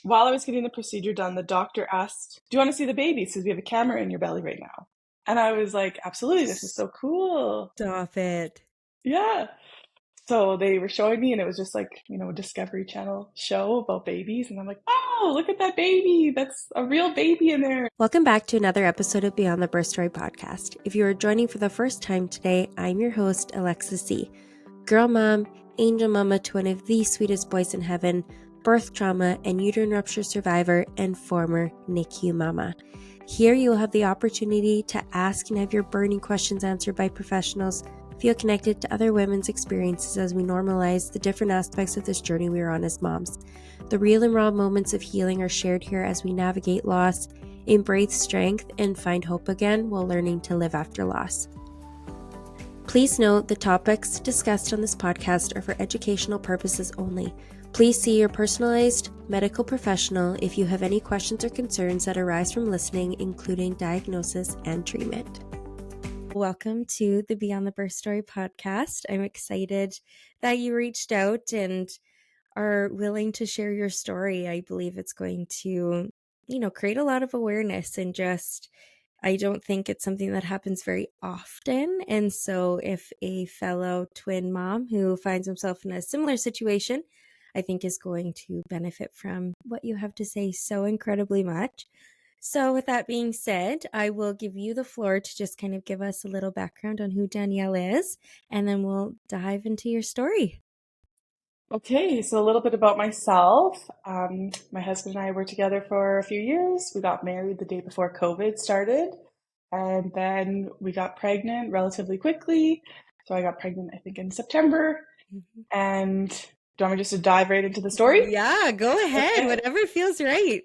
while I was getting the procedure done, the doctor asked, "Do you want to see the baby? Because we have a camera in your belly right now." And I was like, "Absolutely, this is so cool." Stop it. Yeah. So they were showing me, and it was just like, a Discovery Channel show about babies. And I'm like, "Oh, look at that baby. That's a real baby in there." Welcome back to another episode of Beyond the Birth Story podcast. If you are joining for the first time today, I'm your host, Alexis C. Girl mom, angel mama to one of the sweetest boys in heaven, birth trauma and uterine rupture survivor, and former NICU mama. Here you will have the opportunity to ask and have your burning questions answered by professionals, feel connected to other women's experiences as we normalize the different aspects of this journey we are on as moms. The real and raw moments of healing are shared here as we navigate loss, embrace strength, and find hope again while learning to live after loss. Please note the topics discussed on this podcast are for educational purposes only. Please see your personalized medical professional if you have any questions or concerns that arise from listening, including diagnosis and treatment. Welcome to the Beyond the Birth Story podcast. I'm excited that you reached out and are willing to share your story. I believe it's going to, create a lot of awareness and just, I don't think it's something that happens very often. And so if a fellow twin mom who finds himself in a similar situation, I think is going to benefit from what you have to say so incredibly much. So with that being said, I will give you the floor to just kind of give us a little background on who Danielle is, and then we'll dive into your story. Okay, so a little bit about myself. My husband and I were together for a few years. We got married the day before COVID started, and then we got pregnant relatively quickly. So I got pregnant, I think, in September. And do you want me just to dive right into the story? Yeah, go ahead. Okay. Whatever feels right.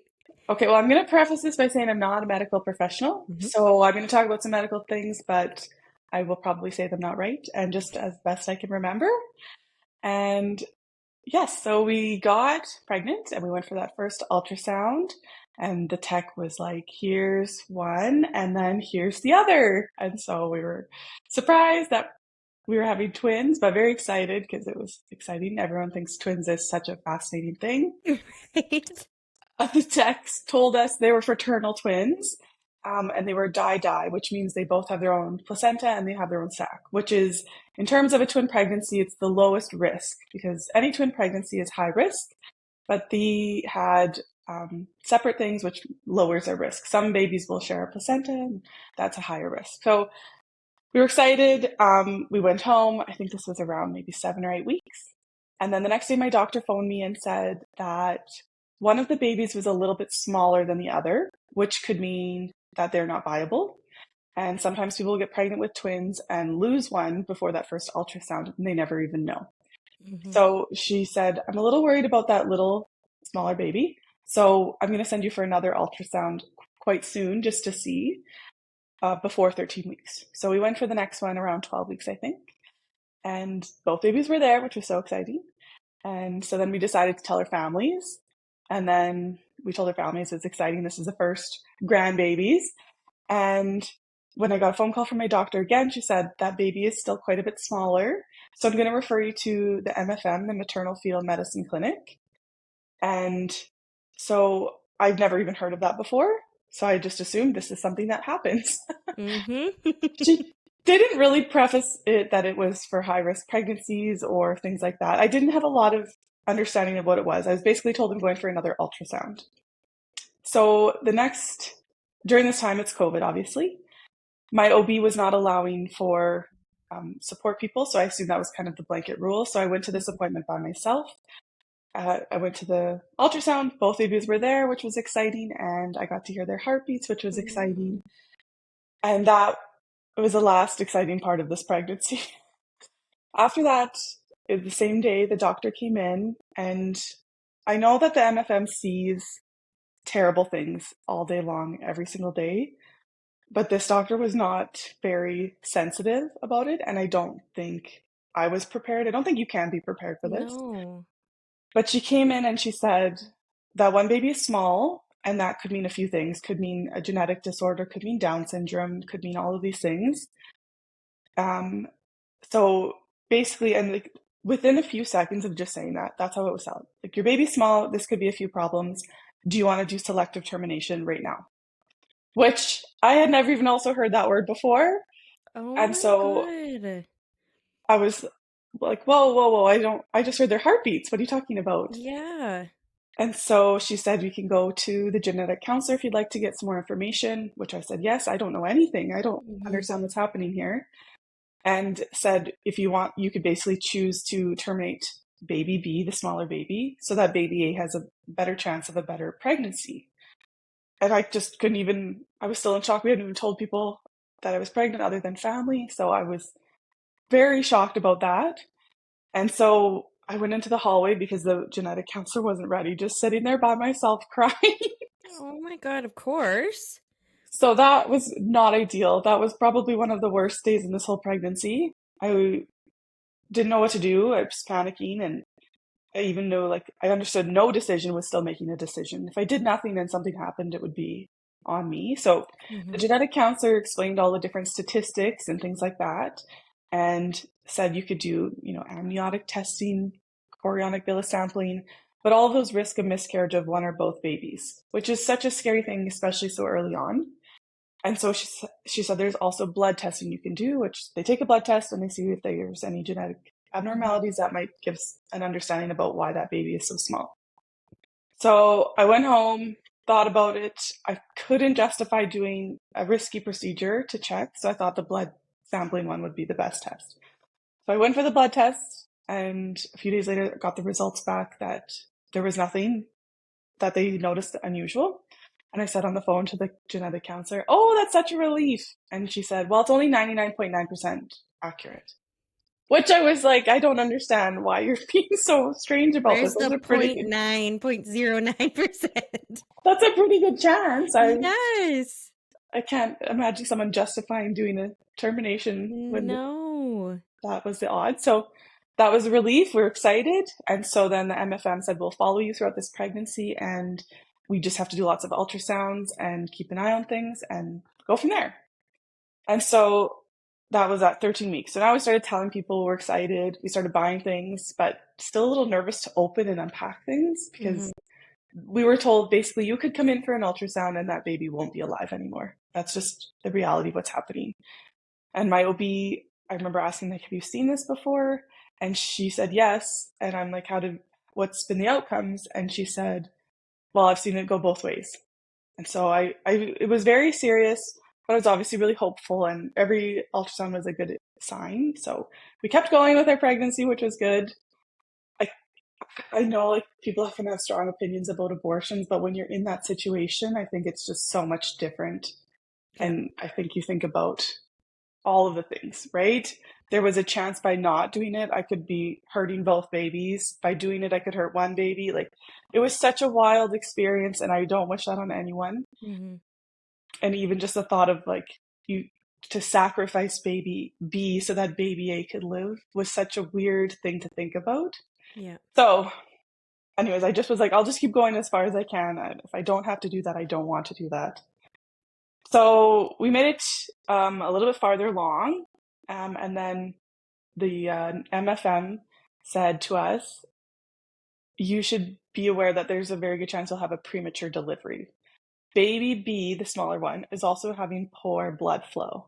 Okay, well, I'm going to preface this by saying I'm not a medical professional. So I'm going to talk about some medical things, but I will probably say them not right and just as best I can remember. And yes, so we got pregnant and we went for that first ultrasound, and the tech was like, "Here's one, and then here's the other." And so we were surprised that we were having twins, but very excited because it was exciting. Everyone thinks twins is such a fascinating thing. Right. The techs told us they were fraternal twins, and they were di-di, which means they both have their own placenta and they have their own sac, which is, in terms of a twin pregnancy, it's the lowest risk because any twin pregnancy is high risk, but they had separate things which lowers their risk. Some babies will share a placenta, and that's a higher risk. So we were excited. We went home. I think this was around maybe 7 or 8 weeks. And then the next day, my doctor phoned me and said that one of the babies was a little bit smaller than the other, which could mean that they're not viable. And sometimes people get pregnant with twins and lose one before that first ultrasound, and they never even know. So she said, "I'm a little worried about that little smaller baby. So I'm going to send you for another ultrasound quite soon just to see before 13 weeks. So we went for the next one around 12 weeks, I think. And both babies were there, which was so exciting. And so then we decided to tell our families. And then we told our families it's exciting. This is the first grandbabies. And when I got a phone call from my doctor again, she said that baby is still quite a bit smaller. So I'm going to refer you to the MFM, the Maternal Fetal Medicine Clinic. And so I've never even heard of that before. So I just assumed this is something that happens. She didn't really preface it that it was for high-risk pregnancies or things like that. I didn't have a lot of understanding of what it was. I was basically told I'm going for another ultrasound. So during this time, it's COVID, obviously. My OB was not allowing for support people, so I assumed that was kind of the blanket rule. So I went to this appointment by myself. I went to the ultrasound. Both babies were there, which was exciting, and I got to hear their heartbeats, which was exciting. And that was the last exciting part of this pregnancy. After that, the same day, the doctor came in, and I know that the MFM sees terrible things all day long, every single day, but this doctor was not very sensitive about it, and I don't think I was prepared. I don't think you can be prepared for this. No. But she came in and she said that one baby is small, and that could mean a few things. Could mean a genetic disorder, could mean Down syndrome, could mean all of these things. So basically, and like within a few seconds of just saying that, that's how it was sound. Like, your baby's small, this could be a few problems. do you want to do selective termination right now? Which I had never even also heard that word before. Oh And my so God. I was like, whoa, whoa, whoa, I just heard their heartbeats. What are you talking about? Yeah. And so she said, we can go to the genetic counselor if you'd like to get some more information, which I said, yes, I don't know anything. I don't Hmm. understand what's happening here. And said, if you want, you could basically choose to terminate baby B, the smaller baby, so that baby A has a better chance of a better pregnancy. And I just couldn't even, I was still in shock. We hadn't even told people that I was pregnant other than family. So I was very shocked about that. And so I went into the hallway because the genetic counselor wasn't ready, just sitting there by myself crying. Oh my God, of course. So that was not ideal. That was probably one of the worst days in this whole pregnancy. I didn't know what to do. I was panicking, and I even know, like, I understood no decision was still making a decision. If I did nothing and something happened, it would be on me. So the Hmm. genetic counselor explained all the different statistics and things like that, and said you could do, amniotic testing, chorionic villus sampling, but all of those risk a miscarriage of one or both babies, which is such a scary thing, especially so early on. And so she said there's also blood testing you can do, which they take a blood test and they see if there's any genetic Hmm. abnormalities that might give an understanding about why that baby is so small. So I went home, thought about it. I couldn't justify doing a risky procedure to check, so I thought the blood sampling one would be the best test. So I went for the blood test, and a few days later, got the results back that there was nothing that they noticed unusual. And I said on the phone to the genetic counselor, "Oh, that's such a relief." And she said, "Well, it's only 99.9% accurate." Which I was like, I don't understand why you're being so strange about this. Where's the point nine, 0.09%? That's a pretty good chance. Yes. I can't imagine someone justifying doing a termination when No. that was the odds. So that was a relief. We were excited. And so then the MFM said, we'll follow you throughout this pregnancy, and we just have to do lots of ultrasounds and keep an eye on things and go from there. And so that was at 13 weeks. So now we started telling people we're excited. We started buying things, but still a little nervous to open and unpack things Hmm. because we were told basically you could come in for an ultrasound and that baby won't be alive anymore. That's just the reality of what's happening. And my OB, I remember asking, like, have you seen this before? And she said yes. And I'm like, what's been the outcomes? And she said, well, I've seen it go both ways. And so it was very serious, but I was obviously really hopeful, and every ultrasound was a good sign. So we kept going with our pregnancy, which was good. I, I know, like, people often have strong opinions about abortions, but when you're in that situation, I think it's just so much different. Yeah. And I think you think about all of the things, right? There was a chance by not doing it, I could be hurting both babies. By doing it, I could hurt one baby. Like, it was such a wild experience, and I don't wish that on anyone. Hmm. And even just the thought of, like, you to sacrifice baby B so that baby A could live was such a weird thing to think about. Yeah. So, anyways, I just was like, I'll just keep going as far as I can. And if I don't have to do that, I don't want to do that. So we made it a little bit farther along, and then the MFM said to us, you should be aware that there's a very good chance you'll have a premature delivery. Baby B, the smaller one, is also having poor blood flow.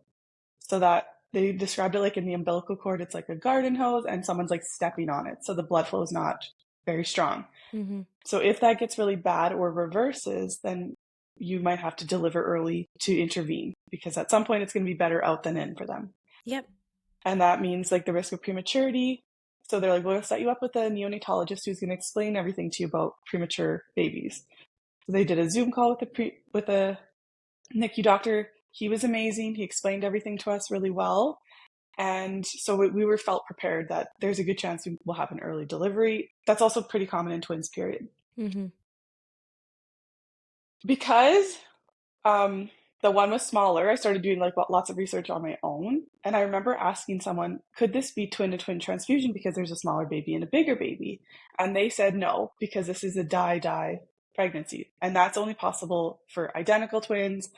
So that they described it like in the umbilical cord, it's like a garden hose and someone's like stepping on it. So the blood flow is not very strong. Hmm. So if that gets really bad or reverses, then you might have to deliver early to intervene, because at some point it's going to be better out than in for them. Yep. And that means, like, the risk of prematurity. So they're like, we'll set you up with a neonatologist who's going to explain everything to you about premature babies. So they did a Zoom call with a NICU doctor. He was amazing. He explained everything to us really well. And so we were felt prepared that there's a good chance we will have an early delivery. That's also pretty common in twins, period. Hmm. Because the one was smaller, I started doing, like, lots of research on my own. And I remember asking someone, could this be twin-to-twin transfusion because there's a smaller baby and a bigger baby? And they said no, because this is a die-die pregnancy. And that's only possible for identical twins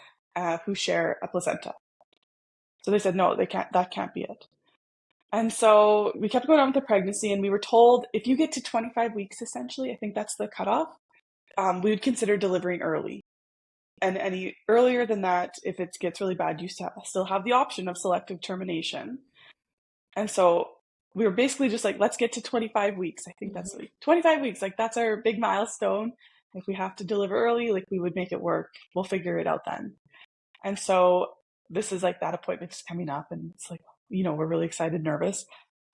who share a placenta. So they said, no, that can't be it. And so we kept going on with the pregnancy, and we were told if you get to 25 weeks, essentially, I think that's the cutoff, we would consider delivering early. And any earlier than that, if it gets really bad, you still have the option of selective termination. And so we were basically just like, let's get to 25 weeks. I think that's like 25 weeks. Like that's our big milestone. If we have to deliver early, like we would make it work. We'll figure it out then. And so this is like that appointment is coming up and it's like, we're really excited, nervous.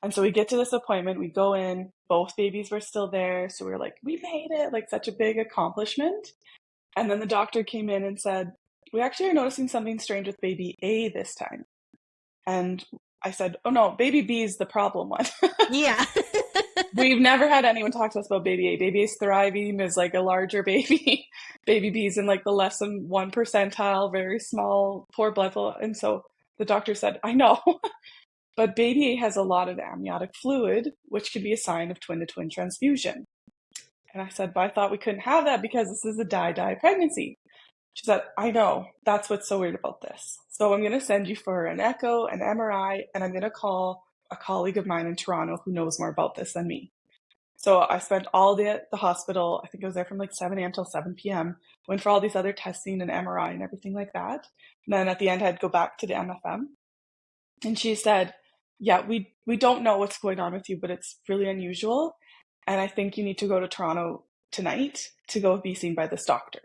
And so we get to this appointment, we go in, both babies were still there. So we were like, we made it, like such a big accomplishment. And then the doctor came in and said, we actually are noticing something strange with baby A this time. And I said, oh no, baby B is the problem one. Yeah. We've never had anyone talk to us about baby A. Baby A is thriving, is like a larger baby. Baby B is in like the less than 1 percentile, very small, poor blood flow. And so the doctor said, I know, but baby A has a lot of amniotic fluid, which could be a sign of twin-to-twin transfusion. And I said, but I thought we couldn't have that because this is a die-die pregnancy. She said, I know, that's what's so weird about this. So I'm going to send you for an echo, an MRI, and I'm going to call a colleague of mine in Toronto who knows more about this than me. So I spent all day at the hospital. I think I was there from like 7 a.m. till 7 p.m. Went for all these other testing and MRI and everything like that. And then at the end, I had to go back to the MFM. And she said, yeah, we don't know what's going on with you, but it's really unusual. And I think you need to go to Toronto tonight to go be seen by this doctor.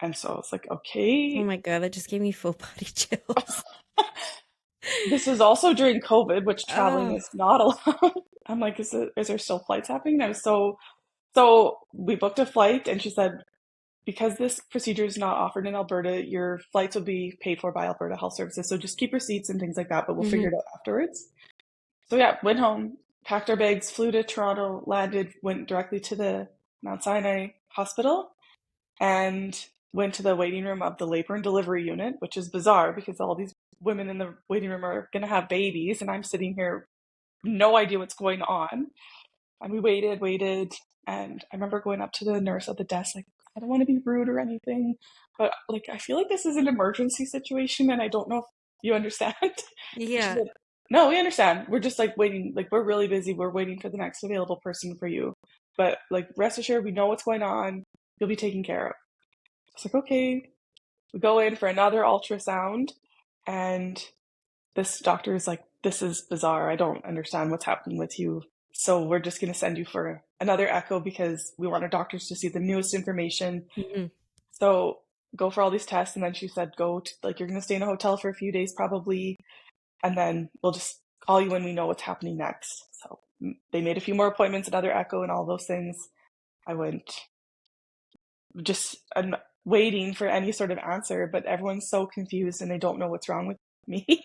And so I was like, okay. Oh my God, that just gave me full body chills. This is also during COVID, which traveling is not allowed. I'm like, is there still flights happening? I was so we booked a flight and she said, because this procedure is not offered in Alberta, your flights will be paid for by Alberta Health Services. So just keep receipts and things like that, but we'll figure it out afterwards. So yeah, went home, packed our bags, flew to Toronto, landed, went directly to the Mount Sinai Hospital and went to the waiting room of the labor and delivery unit, which is bizarre because all these women in the waiting room are going to have babies and I'm sitting here, no idea what's going on. And we waited. And I remember going up to the nurse at the desk, like, I don't want to be rude or anything, but like, I feel like this is an emergency situation and I don't know if you understand. Yeah. Said, no, we understand. We're just like waiting, like we're really busy. We're waiting for the next available person for you. But like, rest assured, we know what's going on. You'll be taken care of. It's like, okay. We go in for another ultrasound and this doctor is like, this is bizarre. I don't understand what's happening with you. So we're just going to send you for another echo because we want our doctors to see the newest information. So go for all these tests. And then she said, you're going to stay in a hotel for a few days probably. And then we'll just call you when we know what's happening next. So they made a few more appointments, another echo and all those things. I went just waiting for any sort of answer, but everyone's so confused and they don't know what's wrong with me.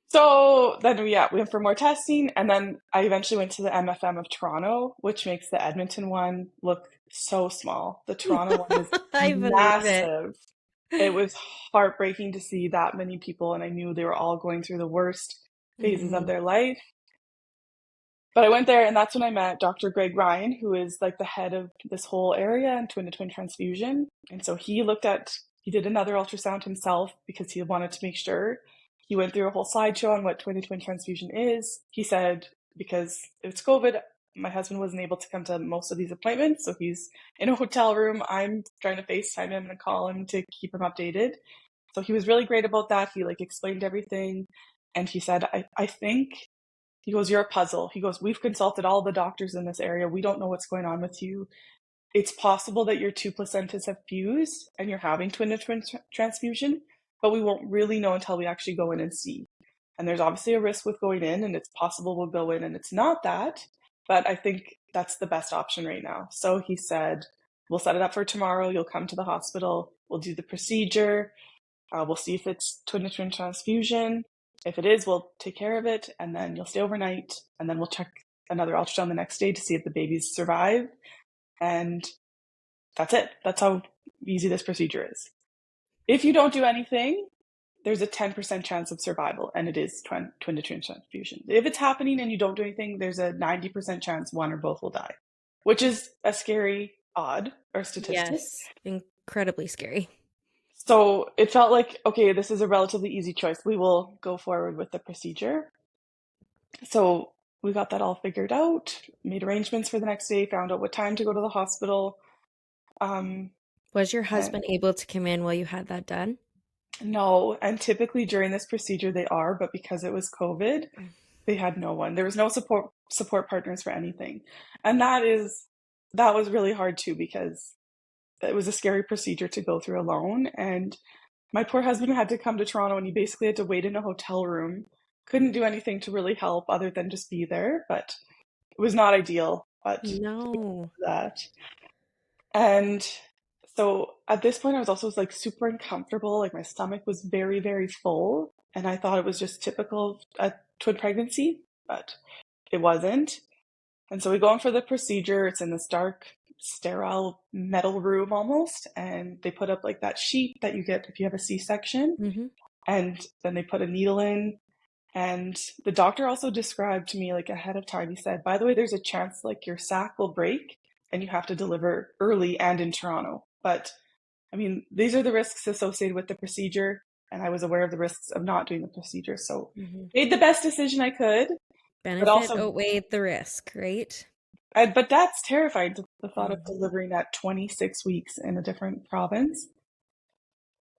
So then we went for more testing, and then I eventually went to the MFM of Toronto, which makes the Edmonton one look so small. The Toronto one is I believe massive. It was heartbreaking to see that many people, and I knew they were all going through the worst phases of their life. But I went there, and that's when I met Dr. Greg Ryan, who is like the head of this whole area in twin-to-twin transfusion. And so he did another ultrasound himself because he wanted to make sure. He went through a whole slideshow on what twin-to-twin transfusion is. He said, because it's COVID, my husband wasn't able to come to most of these appointments, so he's in a hotel room. I'm trying to FaceTime him and call him to keep him updated. So he was really great about that. He explained everything. And he said, I think, he goes, you're a puzzle. He goes, we've consulted all the doctors in this area. We don't know what's going on with you. It's possible that your two placentas have fused and you're having twin-to-twin transfusion, but we won't really know until we actually go in and see. And there's obviously a risk with going in, and it's possible we'll go in and it's not that, but I think that's the best option right now. So he said, we'll set it up for tomorrow. You'll come to the hospital. We'll do the procedure. We'll see if it's twin-to-twin transfusion. If it is, we'll take care of it, and then you'll stay overnight, and then we'll check another ultrasound the next day to see if the babies survive. And that's it. That's how easy this procedure is. If you don't do anything, there's a 10% chance of survival, and it is twin-to-twin transfusion. If it's happening and you don't do anything, there's a 90% chance one or both will die, which is a scary odd or statistic. Yes, incredibly scary. So it felt like, okay, this is a relatively easy choice. We will go forward with the procedure. So we got that all figured out, made arrangements for the next day, found out what time to go to the hospital. Was your And husband able to come in while you had that done? no, and typically during this procedure they are, but because it was COVID, they had no one. There was no support partners for anything. And that was really hard too because it was a scary procedure to go through alone. And my poor husband had to come to Toronto and he basically had to wait in a hotel room. Couldn't do anything to really help other than just be there, but it was not ideal, but No. that. And so at this point, I was also like super uncomfortable. Like my stomach was very, very full. And I thought it was just typical of a twin pregnancy, but it wasn't. And so we go in for the procedure. It's in this dark, sterile metal room almost. And they put up like that sheet that you get if you have a C-section. Mm-hmm. And then they put a needle in. And the doctor also described to me like ahead of time, he said, by the way, there's a chance like your sac will break and you have to deliver early and in Toronto. But I mean, these are the risks associated with the procedure. And I was aware of the risks of not doing the procedure. So Mm-hmm. made the best decision I could, but Benefit also, outweighed the risk, right? but that's terrifying, the thought of Mm-hmm. delivering at 26 weeks in a different province.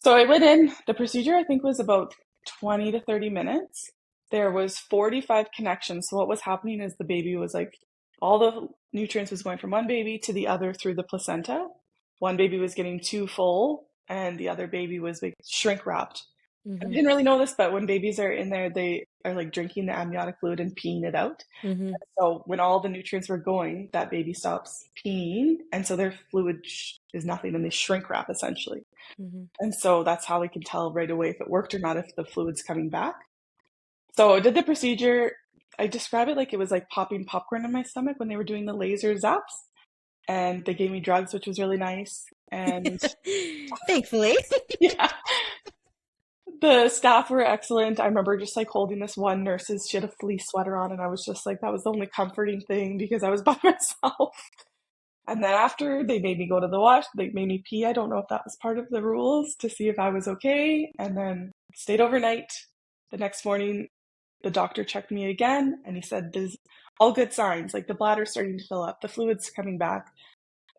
So I went in, the procedure I think was about 20 to 30 minutes. There was 45 connections. So what was happening is the baby was like, all the nutrients was going from one baby to the other through the placenta. One baby was getting too full and the other baby was like shrink wrapped. I Mm-hmm. didn't really know this, but when babies are in there, they are like drinking the amniotic fluid and peeing it out. Mm-hmm. So when all the nutrients were going, that baby stops peeing. And so their fluid is nothing and they shrink wrap essentially. Mm-hmm. And so that's how we can tell right away if it worked or not, if the fluid's coming back. So I did the procedure. I describe it like it was like popping popcorn in my stomach when they were doing the laser zaps. And they gave me drugs, which was really nice. And Thankfully. yeah, the staff were excellent. I remember just like holding this one nurse's, she had a fleece sweater on, and I was just like, that was the only comforting thing because I was by myself. And then after they made me go to the wash, they made me pee. I don't know if that was part of the rules to see if I was okay. And then stayed overnight. The next morning, the doctor checked me again and he said, there's all good signs, like the bladder's starting to fill up, the fluid's coming back.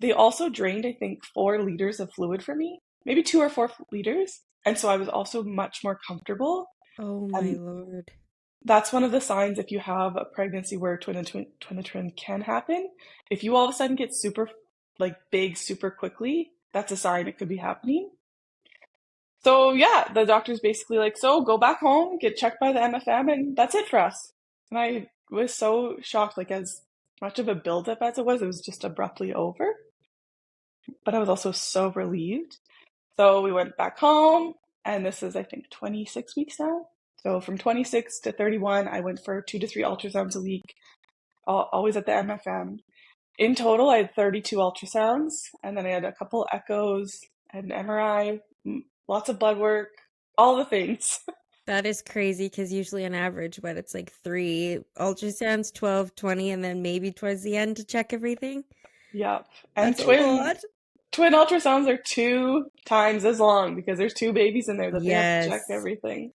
They also drained, I think, 4 liters of fluid for me, maybe 2 or 4 liters. And so I was also much more comfortable. Oh my And Lord. that's one of the signs if you have a pregnancy where twin-to-twin can happen. If you all of a sudden get super like big super quickly, that's a sign it could be happening. So yeah, the doctor's basically like, so go back home, get checked by the MFM, and that's it for us. And I was so shocked, like as much of a buildup as it was just abruptly over. But I was also so relieved. So we went back home, and this is I think 26 weeks now. So from 26 to 31, I went for 2 to 3 ultrasounds a week, always at the MFM. In total, I had 32 ultrasounds, and then I had a couple echoes, an MRI, lots of blood work, all the things. That is crazy because usually on average, but it's like 3 ultrasounds, 12, 20, and then maybe towards the end to check everything. Yep. And That's a lot. twin ultrasounds are 2 times as long because there's 2 babies in there that they have to check Yes. everything.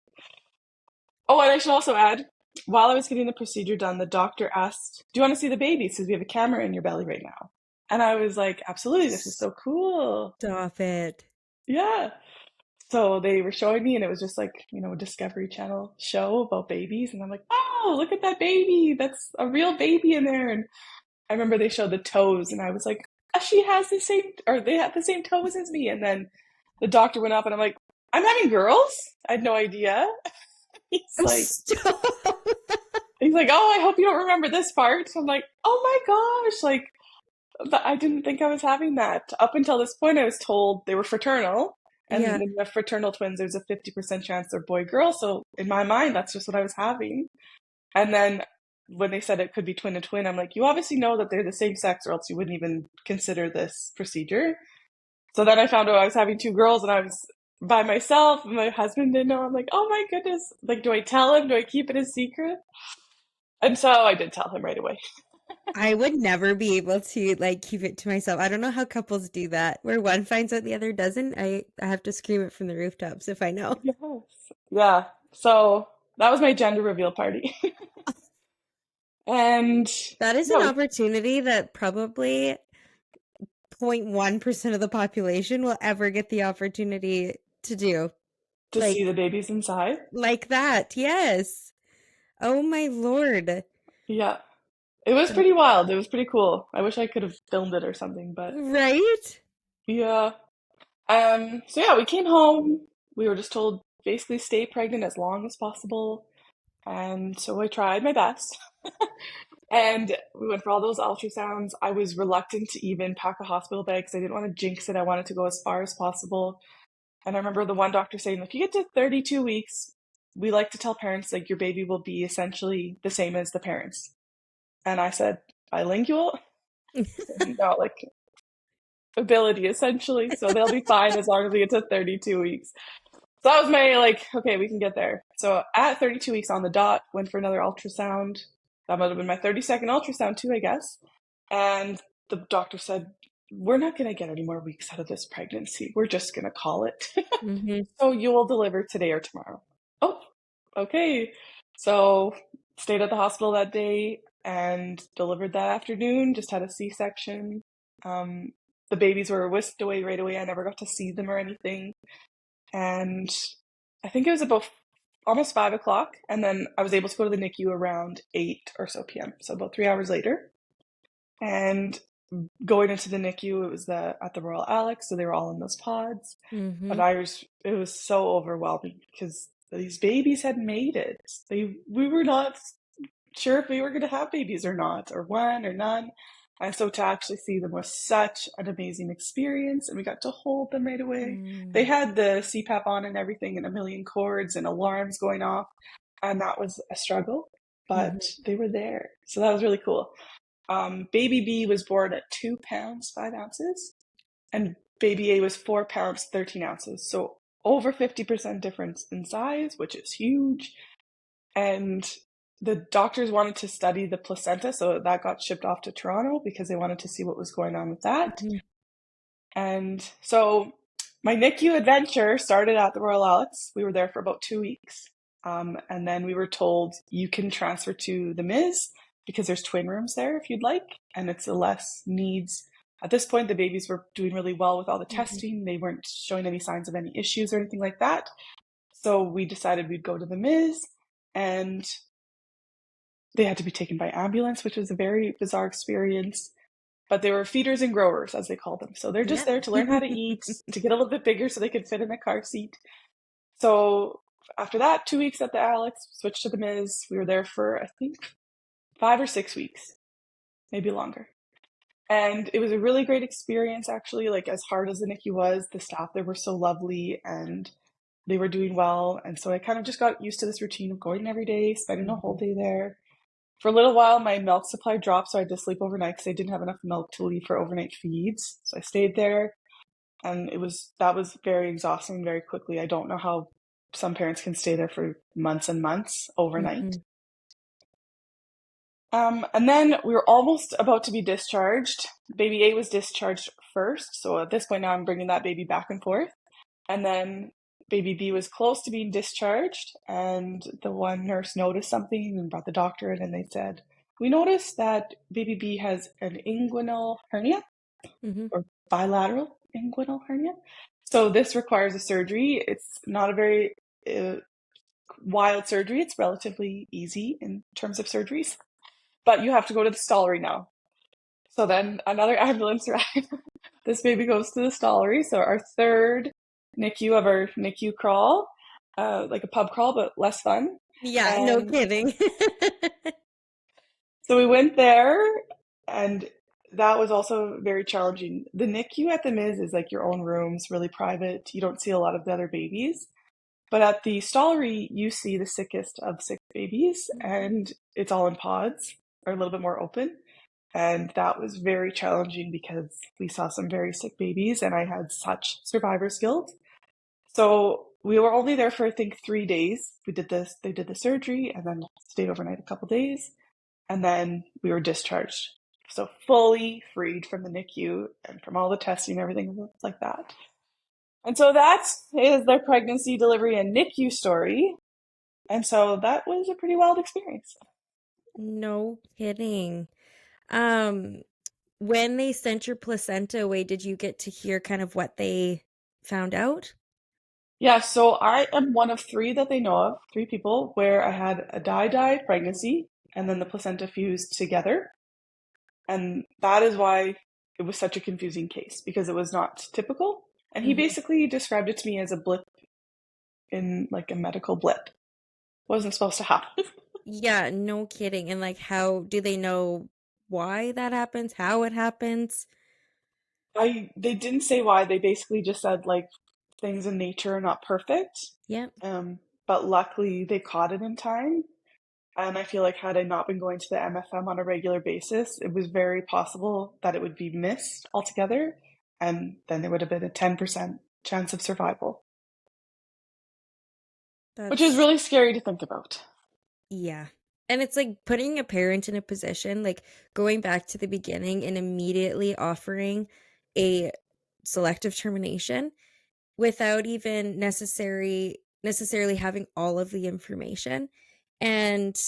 Oh, and I should also add, while I was getting the procedure done, the doctor asked, do you want to see the babies? Because we have a camera in your belly right now. And I was like, absolutely, this is so cool. Stop it. Yeah. So they were showing me, and it was just like, a Discovery Channel show about babies. And I'm like, oh, look at that baby. That's a real baby in there. And I remember they showed the toes, and I was like, she has the same, or they have the same toes as me. And then the doctor went up, and I'm like, I'm having girls? I had no idea. He's like, Stop. he's like, oh, I hope you don't remember this part. So I'm like, oh my gosh, like, but I didn't think I was having that. Up until this point, I was told they were fraternal. And Yeah. when you have fraternal twins, there's a 50% chance they're boy-girl. So in my mind, that's just what I was having. And then when they said it could be twin to twin, I'm like, you obviously know that they're the same sex or else you wouldn't even consider this procedure. So then I found out I was having 2 girls and I was by myself and my husband didn't know. I'm like, oh my goodness. Like, do I tell him? Do I keep it a secret? And so I did tell him right away. I would never be able to like keep it to myself. I don't know how couples do that, where one finds out the other doesn't. I have to scream it from the rooftops if I know. Yes. Yeah. So that was my gender reveal party. And That is an no, opportunity that probably 0.1% of the population will ever get the opportunity to do. To see the Like, babies inside. like that. Yes. Oh my Lord. Yeah. It was pretty wild. It was pretty cool. I wish I could have filmed it or something, but Right? yeah. So yeah, we came home. We were just told basically stay pregnant as long as possible. And so I tried my best. And we went for all those ultrasounds. I was reluctant to even pack a hospital bag because I didn't want to jinx it. I wanted to go as far as possible. And I remember the one doctor saying, if you get to 32 weeks, we like to tell parents like your baby will be essentially the same as the parents. And I said, bilingual? No, like ability essentially. So they'll be fine as long as we get to 32 weeks. So that was my like, okay, we can get there. So at 32 weeks on the dot, went for another ultrasound. That might have been my 32nd ultrasound too, I guess. And the doctor said, we're not going to get any more weeks out of this pregnancy. We're just going to call it. Mm-hmm. So you will deliver today or tomorrow. Oh, okay. So stayed at the hospital that day and delivered that afternoon. Just had a C-section. The babies were whisked away right away. I never got to see them or anything. And I think it was about almost 5 o'clock. And then I was able to go to the NICU around 8 or so p.m. So about 3 hours later. And going into the NICU, it was at the Royal Alex, so they were all in those pods. Mm-hmm. But it was so overwhelming because these babies had made it. We were not sure if we were going to have babies or not, or one or none. And so to actually see them was such an amazing experience, and we got to hold them right away. They had the CPAP on and everything, and a million cords and alarms going off, and that was a struggle, but they were there. So that was really cool. Baby B was born at 2 pounds, 5 ounces, and baby A was 4 pounds, 13 ounces. So over 50% difference in size, which is huge. And the doctors wanted to study the placenta, so that got shipped off to Toronto because they wanted to see what was going on with that. Mm-hmm. And so my NICU adventure started at the Royal Alex. We were there for about 2 weeks. And then we were told you can transfer to the MIS because there's twin rooms there if you'd like, and it's a less needs. At this point, the babies were doing really well with all the testing. They weren't showing any signs of any issues or anything like that. So we decided we'd go to the MIS, and they had to be taken by ambulance, which was a very bizarre experience. But they were feeders and growers, as they called them. So they're just Yep. there to learn how to eat, to get a little bit bigger so they could fit in a car seat. So after that, 2 weeks at the Alex, switched to the Miz. We were there for, I think, 5 or 6 weeks, maybe longer. And it was a really great experience, actually. Like, as hard as the NICU was, the staff there were so lovely and they were doing well. And so I kind of just got used to this routine of going every day, spending a whole day there. For a little while, my milk supply dropped, so I had to sleep overnight because I didn't have enough milk to leave for overnight feeds. So I stayed there, and that was very exhausting very quickly. I don't know how some parents can stay there for months and months overnight. And then we were almost about to be discharged. Baby A was discharged first, so at this point now I'm bringing that baby back and forth. And then baby B was close to being discharged, and the one nurse noticed something and brought the doctor in, and they said, we noticed that baby B has an inguinal hernia, or bilateral inguinal hernia. So this requires a surgery. It's not a very wild surgery. It's relatively easy in terms of surgeries, but you have to go to the stollery now. So then another ambulance ride. This baby goes to the stollery. So our third NICU of our NICU crawl, like a pub crawl, but less fun. Yeah, no And kidding. so we went there, and that was also very challenging. The NICU at the MIS is like your own rooms, really private. You don't see a lot of the other babies. But at the stollery, you see the sickest of sick babies, and it's all in pods, or a little bit more open. And that was very challenging because we saw some very sick babies, and I had such survivor's guilt. So we were only there for, I think, 3 days. They did the surgery, and then stayed overnight a couple days, and then we were discharged. So fully freed from the NICU and from all the testing and everything like that. And so that is their pregnancy, delivery, and NICU story. And so that was a pretty wild experience. No kidding. Um, when they sent your placenta away, did you get to hear kind of what they found out? Yeah, so I am one of three that they know of, three people, where I had a die-die pregnancy and then the placenta fused together. And that is why it was such a confusing case because it was not typical. And he Hmm. basically described it to me as a blip in like a medical blip. Wasn't supposed to happen. Yeah, no kidding. And like, how do they know why that happens, how it happens? They didn't say why. They basically just said like things in nature are not perfect. Yep. But luckily they caught it in time. And I feel like had I not been going to the MFM on a regular basis, it was very possible that it would be missed altogether. And then there would have been a 10% chance of survival, which is That's, really scary to think about. yeah. And it's like putting a parent in a position, like going back to the beginning and immediately offering a selective termination without even necessarily having all of the information. And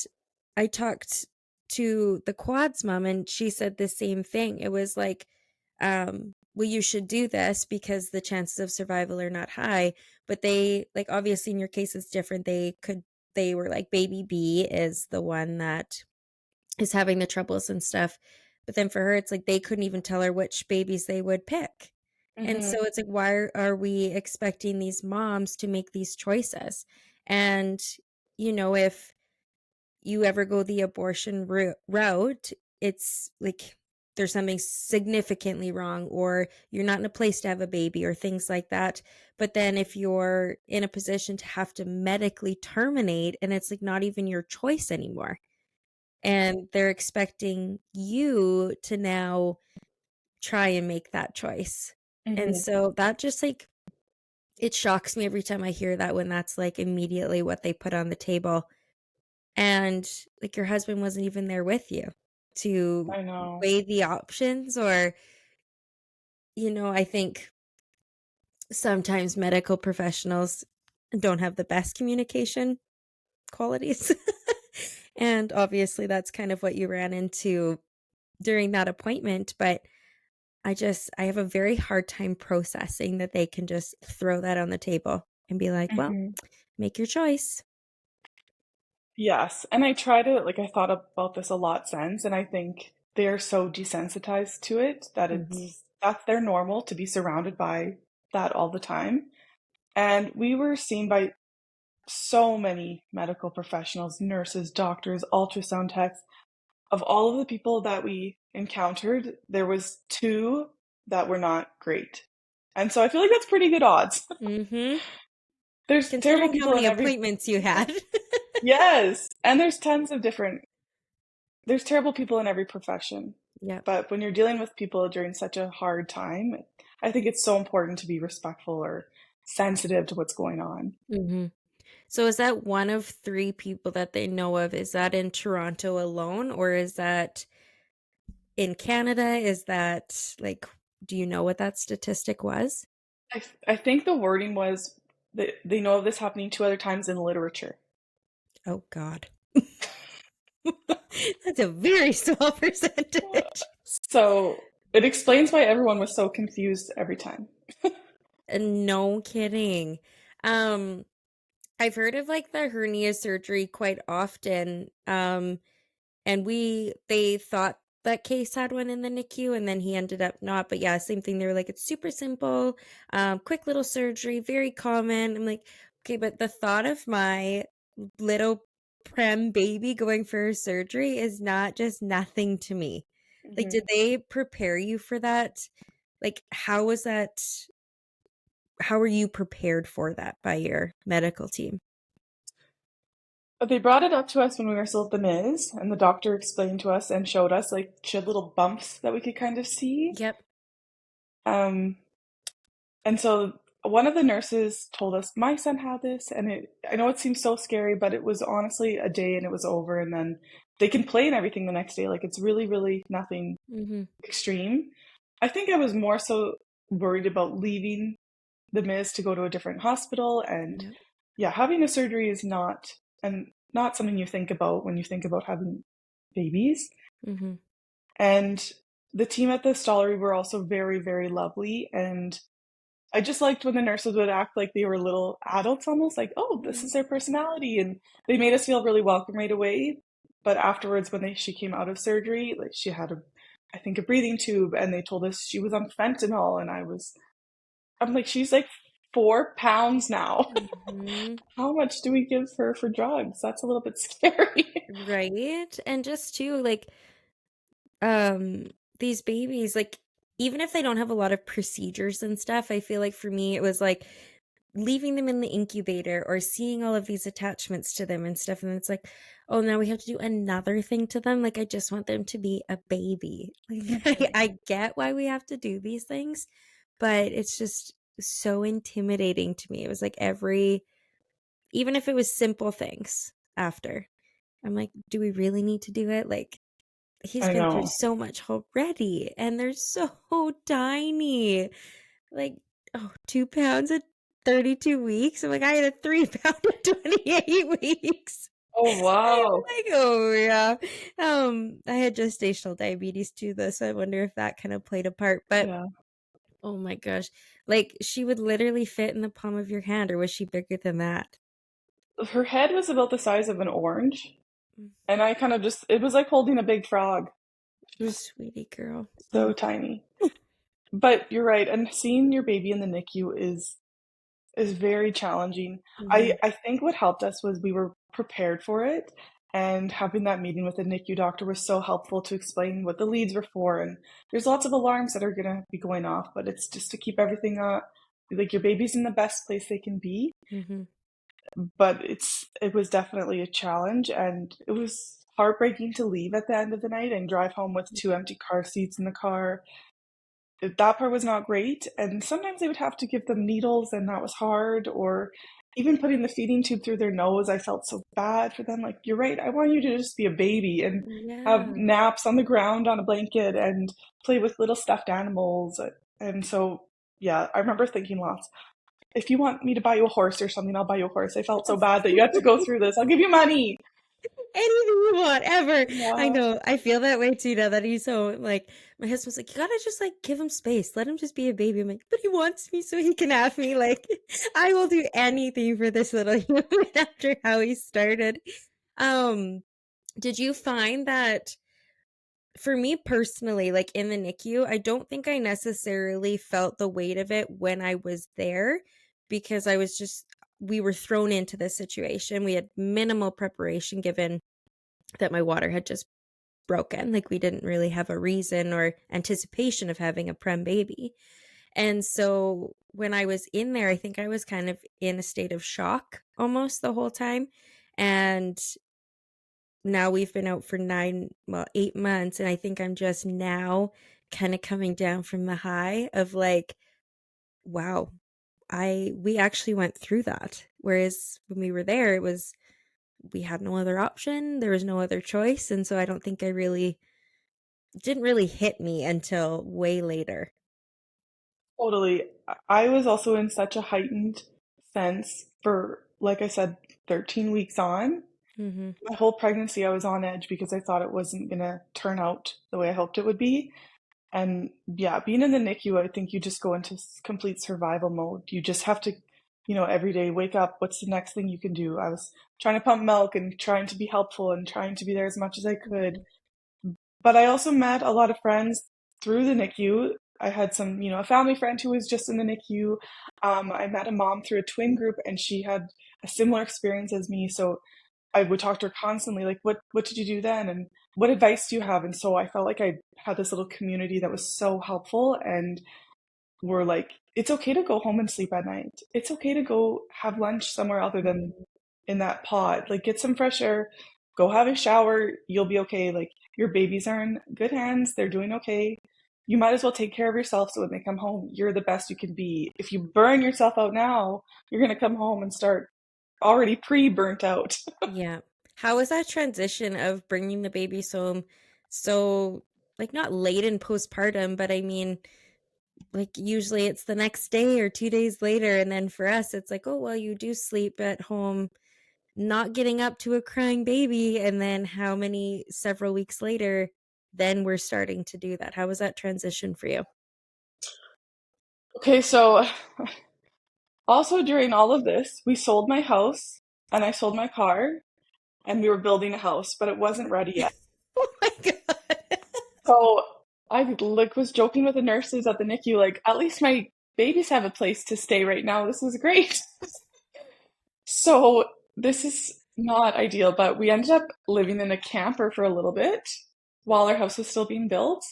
I talked to the quad's mom and she said the same thing. It was like, well, you should do this because the chances of survival are not high. But they, like, obviously in your case it's different. They were like, baby B is the one that is having the troubles and stuff. But then for her, it's like they couldn't even tell her which babies they would pick. And Hmm. so it's like, why are we expecting these moms to make these choices? And, if you ever go the abortion route, it's like there's something significantly wrong, or you're not in a place to have a baby, or things like that. But then if you're in a position to have to medically terminate, and it's like not even your choice anymore, and they're expecting you to now try and make that choice. And Hmm. so that just like it shocks me every time I hear that, when that's like immediately what they put on the table. And like your husband wasn't even there with you to I know. weigh the options, or I think sometimes medical professionals don't have the best communication qualities. And obviously that's kind of what you ran into during that appointment. But I have a very hard time processing that they can just throw that on the table and be like, well, Hmm. make your choice. Yes. And I try to, like, I thought about this a lot since, and I think they're so desensitized to it that Hmm. that's their normal to be surrounded by that all the time. And we were seen by so many medical professionals, nurses, doctors, ultrasound techs. Of all of the people that we encountered, there was two that were not great. And so I feel like that's pretty good odds. Hmm. There's terrible Considering how people many in every, appointments you had. yes, and there's terrible people in every profession. Yep. But when you're dealing with people during such a hard time, I think it's so important to be respectful or sensitive to what's going on. Hmm. So is that one of three people that they know of? Is that in Toronto alone, or is that in Canada? Is that like, do you know what that statistic was? I think the wording was that they know of this happening two other times in literature. Oh God. That's a very small percentage. So it explains why everyone was so confused every time. No kidding. Um, I've heard of like the hernia surgery quite often. And they thought that Case had one in the NICU, and then he ended up not. But yeah, same thing. They were like, it's super simple, quick little surgery, very common. I'm like, okay, but the thought of my little prem baby going for surgery is not just nothing to me. Like, Hmm. did they prepare you for that? Like, how was that? How were you prepared for that by your medical team? But they brought it up to us when we were still at the Miz, and the doctor explained to us and showed us like she had little bumps that we could kind of see. Yep. Um, and so one of the nurses told us, my son had this, and I know it seems so scary, but it was honestly a day and it was over, and then they can play and everything the next day. Like it's really, really nothing Mm-hmm. extreme. I think I was more so worried about leaving the Miz to go to a different hospital, and Yep. yeah, having a surgery is not something you think about when you think about having babies. Mm-hmm. And the team at the Stollery were also very, very lovely. And I just liked when the nurses would act like they were little adults almost, like, oh, this is their personality. And they made us feel really welcome right away. But afterwards, when she came out of surgery, like she had I think a breathing tube, and they told us she was on fentanyl. And I'm like, she's like 4 pounds now. Mm-hmm. How much do we give her for drugs? That's a little bit scary. Right. And just too, like, um, these babies, like, even if they don't have a lot of procedures and stuff, I feel like for me, it was like leaving them in the incubator or seeing all of these attachments to them and stuff. And it's like, oh, now we have to do another thing to them. Like, I just want them to be a baby. Like, I get why we have to do these things, but it's just so intimidating to me. It was like even if it was simple things after, I'm like, do we really need to do it? Like, he's I been through know. so much already and they're so tiny. Like, oh, 2 pounds at 32 weeks. I'm like, I had a 3 pound at 28 weeks. Oh, I'm wow. like, oh yeah. I had gestational diabetes too, though, so I wonder if that kind of played a part. But Yeah. oh my gosh, like she would literally fit in the palm of your hand, or was she bigger than that? Her head was about the size of an orange. Mm, And I kind of just, it was like holding a big frog. She was sweetie girl. so Oh. tiny. But you're right. And seeing your baby in the NICU is very challenging. Mhm. I think what helped us was we were prepared for it. And having that meeting with the NICU doctor was so helpful to explain what the leads were for. And there's lots of alarms that are going to be going off, but it's just to keep everything up. Like your baby's in the best place they can be. Mhm. But it was definitely a challenge, and it was heartbreaking to leave at the end of the night and drive home with two empty car seats in the car. That part was not great, and sometimes they would have to give them needles, and that was hard, or even putting the feeding tube through their nose. I felt so bad for them. Like, you're right, I want you to just be a baby and have Yeah. naps on the ground on a blanket and play with little stuffed animals. And so, yeah, I remember thinking lots, if you want me to buy you a horse or something, I'll buy you a horse. I felt so Of bad that you had to go course. through this. I'll give you money. Anything you want ever. I Yeah, know. I feel that way too now that he's home. Like my husband's like, you gotta just like give him space. Let him just be a baby. I'm like, but he wants me so he can have me. Like I will do anything for this little human after how he started. Um, did you find that for me personally, like in the NICU, I don't think I necessarily felt the weight of it when I was there because we were thrown into this situation. We had minimal preparation given that my water had just broken. Like we didn't really have a reason or anticipation of having a prem baby. And so when I was in there, I think I was kind of in a state of shock almost the whole time. And now we've been out for 8 months. And I think I'm just now kind of coming down from the high of like, wow, we actually went through that. Whereas when we were there, we had no other option. There was no other choice. And so I don't think I really didn't really hit me until way later. totally. I was also in such a heightened sense for, like I said, 13 weeks on. Mhm. My whole pregnancy, I was on edge because I thought it wasn't going to turn out the way I hoped it would be. And yeah, being in the NICU, I think you just go into complete survival mode. You just have to, every day wake up. What's the next thing you can do? I was trying to pump milk and trying to be helpful and trying to be there as much as I could. Mhm. But I also met a lot of friends through the NICU. I had some, a family friend who was just in the NICU. I met a mom through a twin group, and she had a similar experience as me. So I would talk to her constantly, like, what did you do then? And what advice do you have? And so I felt like I had this little community that was so helpful, and were like, it's okay to go home and sleep at night. It's okay to go have lunch somewhere other than in that pod. Like, get some fresh air, go have a shower, you'll be okay. Like, your babies are in good hands, they're doing okay. You might as well take care of yourself so when they come home, you're the best you can be. If you burn yourself out now, you're going to come home and start already pre-burnt out. Yeah. How was that transition of bringing the babies home so like not late in postpartum, but I mean like usually it's the next day or 2 days later and then for us it's like, oh well, you do sleep at home not getting up to a crying baby and then how many several weeks later then we're starting to do that. How was that transition for you? Okay, so also during all of this, we sold my house and I sold my car and we were building a house, but it wasn't ready yet. Oh my God. So I like was joking with the nurses at the NICU, like, at least my babies have a place to stay right now. This is great. So this is not ideal, but we ended up living in a camper for a little bit while our house was still being built.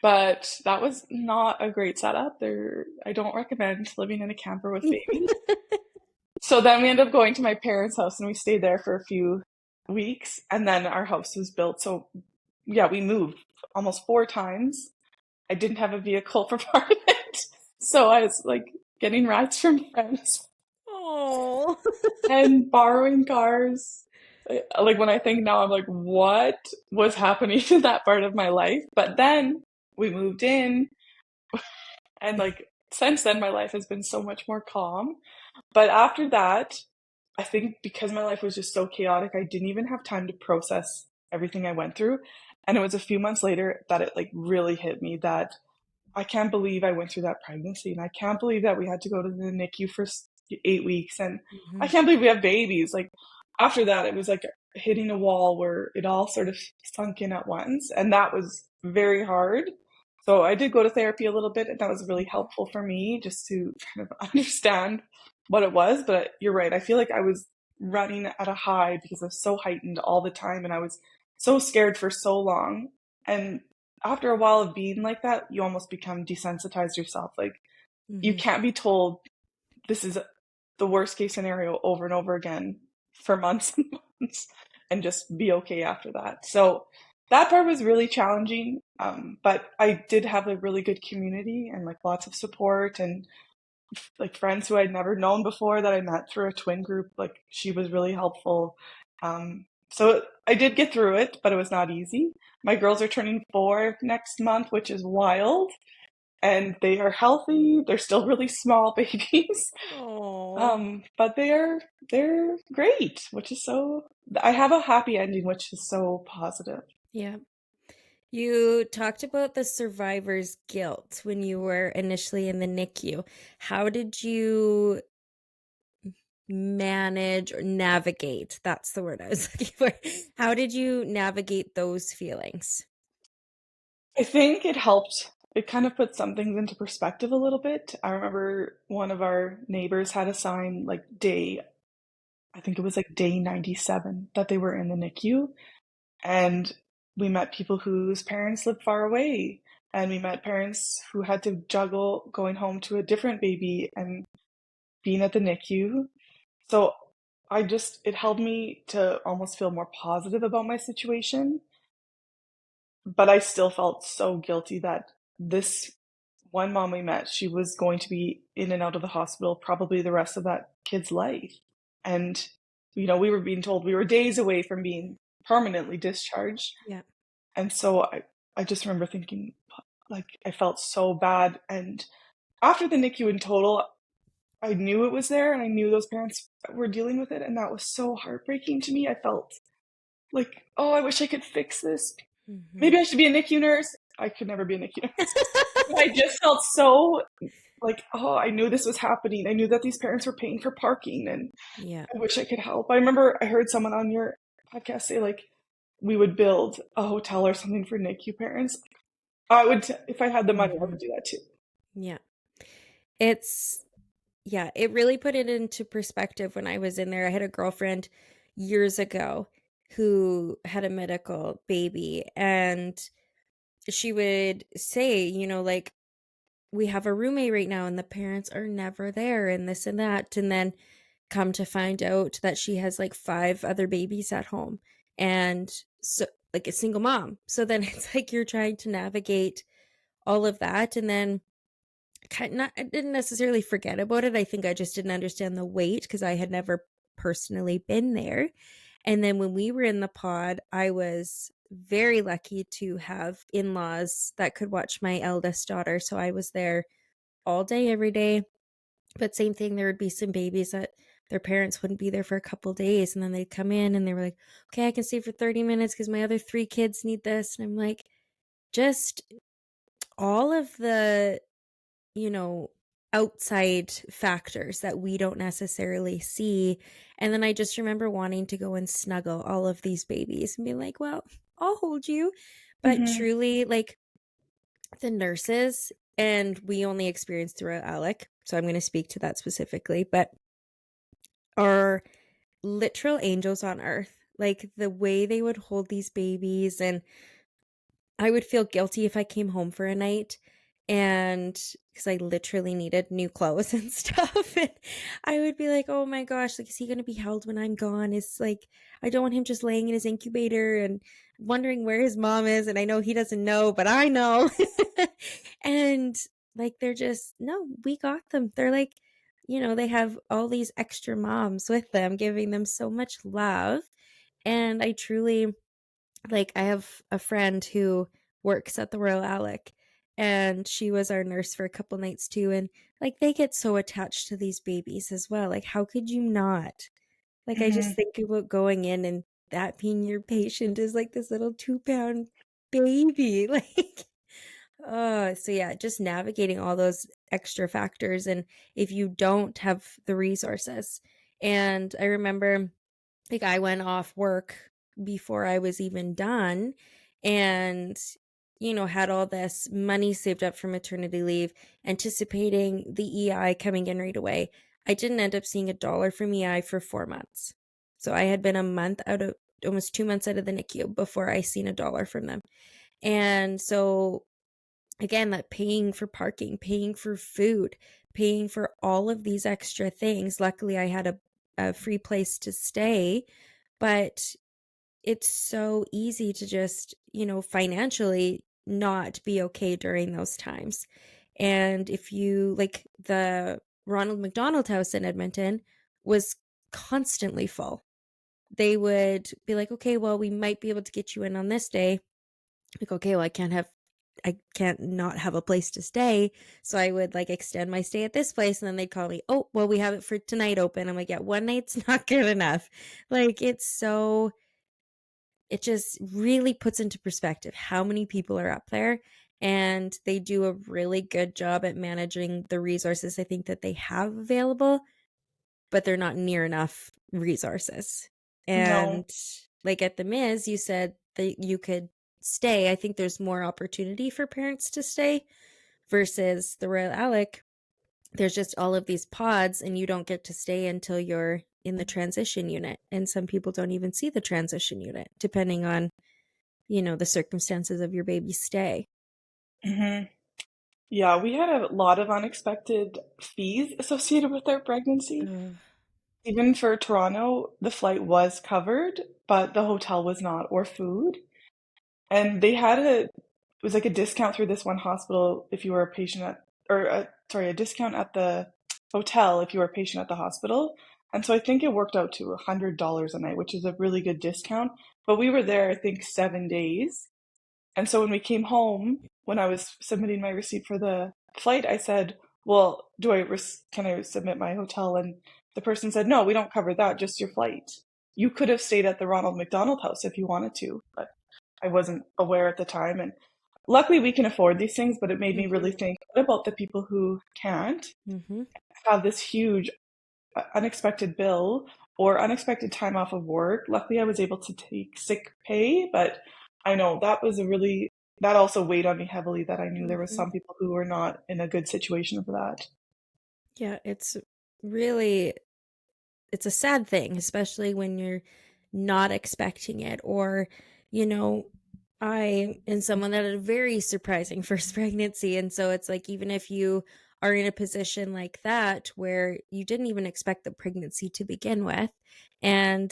But that was not a great setup. There, I don't recommend living in a camper with babies. So then we ended up going to my parents' house and we stayed there for a few weeks and then our house was built. So yeah, we moved almost 4 times. I didn't have a vehicle for part of it. So I was like getting rides from friends Oh. and borrowing cars. Like when I think now, I'm like, what was happening in that part of my life? But then we moved in, and like since then, my life has been so much more calm. But after that, I think because my life was just so chaotic, I didn't even have time to process everything I went through. And it was a few months later that it like really hit me that I can't believe I went through that pregnancy, and I can't believe that we had to go to the NICU for 8 weeks, and I Mhm. can't believe we have babies. Like after that, it was like hitting a wall where it all sort of sunk in at once, and that was very hard. So I did go to therapy a little bit, and that was really helpful for me just to kind of understand what it was. But you're right, I feel like I was running at a high because I was so heightened all the time, and I was so scared for so long. And after a while of being like that, you almost become desensitized yourself. Like you Mhm. can't be told this is the worst case scenario over and over again for months and months and just be okay after that. So that part was really challenging. But I did have a really good community and like lots of support and like friends who I'd never known before that I met through a twin group. Like she was really helpful. So I did get through it, but it was not easy. My girls are turning 4 next month, which is wild, and they are healthy. They're still really small babies. Oh. But they're great, which is so I have a happy ending, which is so positive. Yeah. You talked about the survivor's guilt when you were initially in the NICU. How did you manage or navigate? That's the word I was looking for. How did you navigate those feelings? I think it helped. It kind of put some things into perspective a little bit. I remember one of our neighbors had a sign like I think it was like day 97 that they were in the NICU. And we met people whose parents lived far away. And we met parents who had to juggle going home to a different baby and being at the NICU. So it helped me to almost feel more positive about my situation. But I still felt so guilty that this one mom we met, she was going to be in and out of the hospital probably the rest of that kid's life. And, we were being told we were days away from being permanently discharged. Yeah. And so I just remember thinking, like, I felt so bad. And after the NICU in total, I knew it was there and I knew those parents were dealing with it. And that was so heartbreaking to me. I felt like, oh, I wish I could fix this. Mhm. Maybe I should be a NICU nurse. I could never be a NICU nurse. But I just felt so like, oh, I knew this was happening. I knew that these parents were paying for parking and Yeah. I wish I could help. I remember I heard someone on your podcast say, like, we would build a hotel or something for NICU parents. If I had the money, I Mhm. would do that too. Yeah. It's Yeah, it really put it into perspective when I was in there. I had a girlfriend years ago who had a medical baby, and she would say, like, we have a roommate right now, and the parents are never there, and this and that. And then come to find out that she has like 5 other babies at home. And so, like, a single mom. So then it's like you're trying to navigate all of that. And then I didn't necessarily forget about it. I think I just didn't understand the weight because I had never personally been there. And then when we were in the pod, I was very lucky to have in-laws that could watch my eldest daughter. So I was there all day, every day. But same thing, there would be some babies that their parents wouldn't be there for a couple days. And then they'd come in and they were like, okay, I can stay for 30 minutes because my other 3 kids need this. And I'm like, just all of the, you know, outside factors that we don't necessarily see. And then I just remember wanting to go and snuggle all of these babies and be like, well, I'll hold you. But Hmm. truly, like the nurses, and we only experienced through Alec, so I'm going to speak to that specifically, but are literal angels on earth. Like the way they would hold these babies, and I would feel guilty if I came home for a night and because I literally needed new clothes and stuff. And I would be like, oh my gosh, like, is he going to be held when I'm gone? It's like, I don't want him just laying in his incubator and wondering where his mom is. And I know he doesn't know, but I know. And like, they're just, no, we got them. They're like, they have all these extra moms with them, giving them so much love. And I truly, like, I have a friend who works at the Royal Alec, and she was our nurse for a couple nights too, and, like, they get so attached to these babies as well, like, how could you not? Like, I just Hmm. think about going in and that being your patient is, like, this little 2-pound baby, like, oh, so yeah, just navigating all those extra factors, and if you don't have the resources, and I remember like, I went off work before I was even done and, had all this money saved up for maternity leave, anticipating the EI coming in right away. I didn't end up seeing a dollar from EI for 4 months. So I had been a month out of almost 2 months out of the NICU before I seen a dollar from them. And so again, that paying for parking, paying for food, paying for all of these extra things. Luckily, I had a free place to stay, but it's so easy to just, financially not be okay during those times. And if you like the Ronald McDonald House in Edmonton was constantly full. They would be like, okay, well, we might be able to get you in on this day. Like, okay, well, I can't not have a place to stay. So I would like extend my stay at this place. And then they'd call me, oh, well, we have it for tonight open. I'm like, yeah, one night's not good enough. Like, it just really puts into perspective how many people are up there. And they do a really good job at managing the resources I think that they have available, but they're not near enough resources. No. And like at the Miz, you said that you could stay. I think there's more opportunity for parents to stay versus the Royal Alec. There's just all of these pods, and you don't get to stay until you're in the transition unit. And some people don't even see the transition unit, depending on, the circumstances of your baby's stay. Hmm. Yeah, we had a lot of unexpected fees associated with our pregnancy. Ugh. Even for Toronto, the flight was covered, but the hotel was not, or food. And they had it was like a discount through this one hospital if you were a patient at, or sorry, a discount at the hotel if you were a patient at the hospital. And so I think it worked out to $100 a night, which is a really good discount. But we were there, I think, 7 days. And so when we came home, when I was submitting my receipt for the flight, I said, "Well, can I submit my hotel?" And the person said, "No, we don't cover that, just your flight. You could have stayed at the Ronald McDonald House if you wanted to." But I wasn't aware at the time. And luckily, we can afford these things, but it made me really Mhm. think, what about the people who can't Mhm. have this huge unexpected bill or unexpected time off of work? Luckily, I was able to take sick pay, but I know that also weighed on me heavily that I knew there was Mhm. some people who were not in a good situation for that. Yeah, really it's a sad thing, especially when you're not expecting it. Or, you know, I am someone that had a very surprising first pregnancy. And so it's like, even if you are in a position like that where you didn't even expect the pregnancy to begin with, and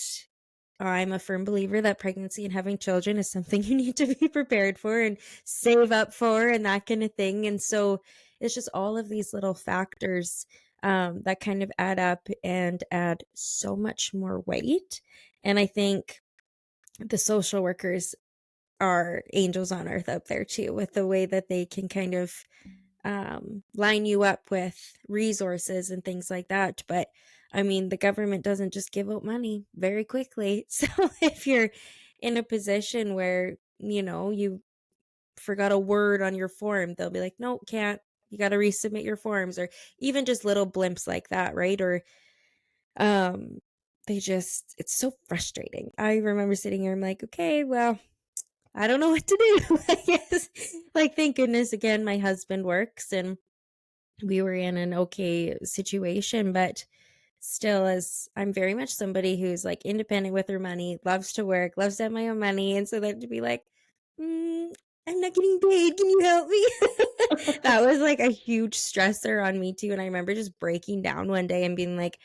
I'm a firm believer that pregnancy and having children is something you need to be prepared for and save up for and that kind of thing. And so it's just all of these little factors that kind of add up and add so much more weight. And I think the social workers are angels on earth up there too, with the way that they can kind of line you up with resources and things like that. But I mean, the government doesn't just give out money very quickly. So if you're in a position where, you forgot a word on your form, they'll be like, no, can't. You got to resubmit your forms, or even just little blimps like that, right? Or um, it's so frustrating. I remember sitting here, I'm like, okay, well, I don't know what to do. I guess, like, thank goodness, again, my husband works and we were in an okay situation, but still, as I'm very much somebody who's like independent with her money, loves to work, loves to have my own money. And so then to be like, I'm not getting paid. Can you help me? That was like a huge stressor on me too. And I remember just breaking down one day and being like,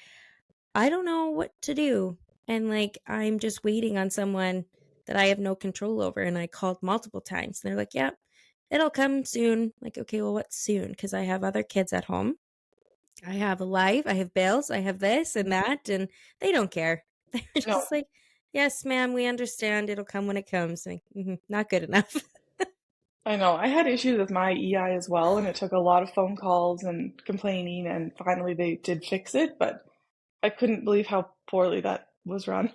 I don't know what to do. And like, I'm just waiting on someone that I have no control over. And I called multiple times. And they're like, yeah, it'll come soon. Like, okay, well, what's soon? Because I have other kids at home. I have a life, I have bills, I have this and that, and they don't care. They're No, just like, yes, ma'am, we understand. It'll come when it comes. Like, not good enough. I know. I had issues with my EI as well, and it took a lot of phone calls and complaining, and finally they did fix it, but I couldn't believe how poorly that was run.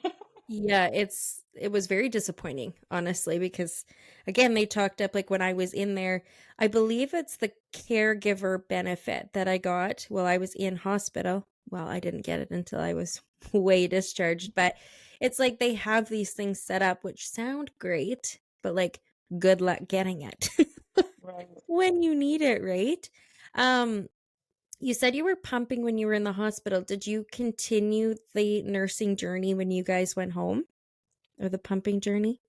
Yeah, it was very disappointing, honestly, because again, they talked up like when I was in there, I believe it's the caregiver benefit that I got while I was in hospital. Well, I didn't get it until I was way discharged, but it's like they have these things set up which sound great, but like good luck getting it Right. when you need it, right? Um, you said you were pumping when you were in the hospital. Did you continue the nursing journey when you guys went home? Or the pumping journey?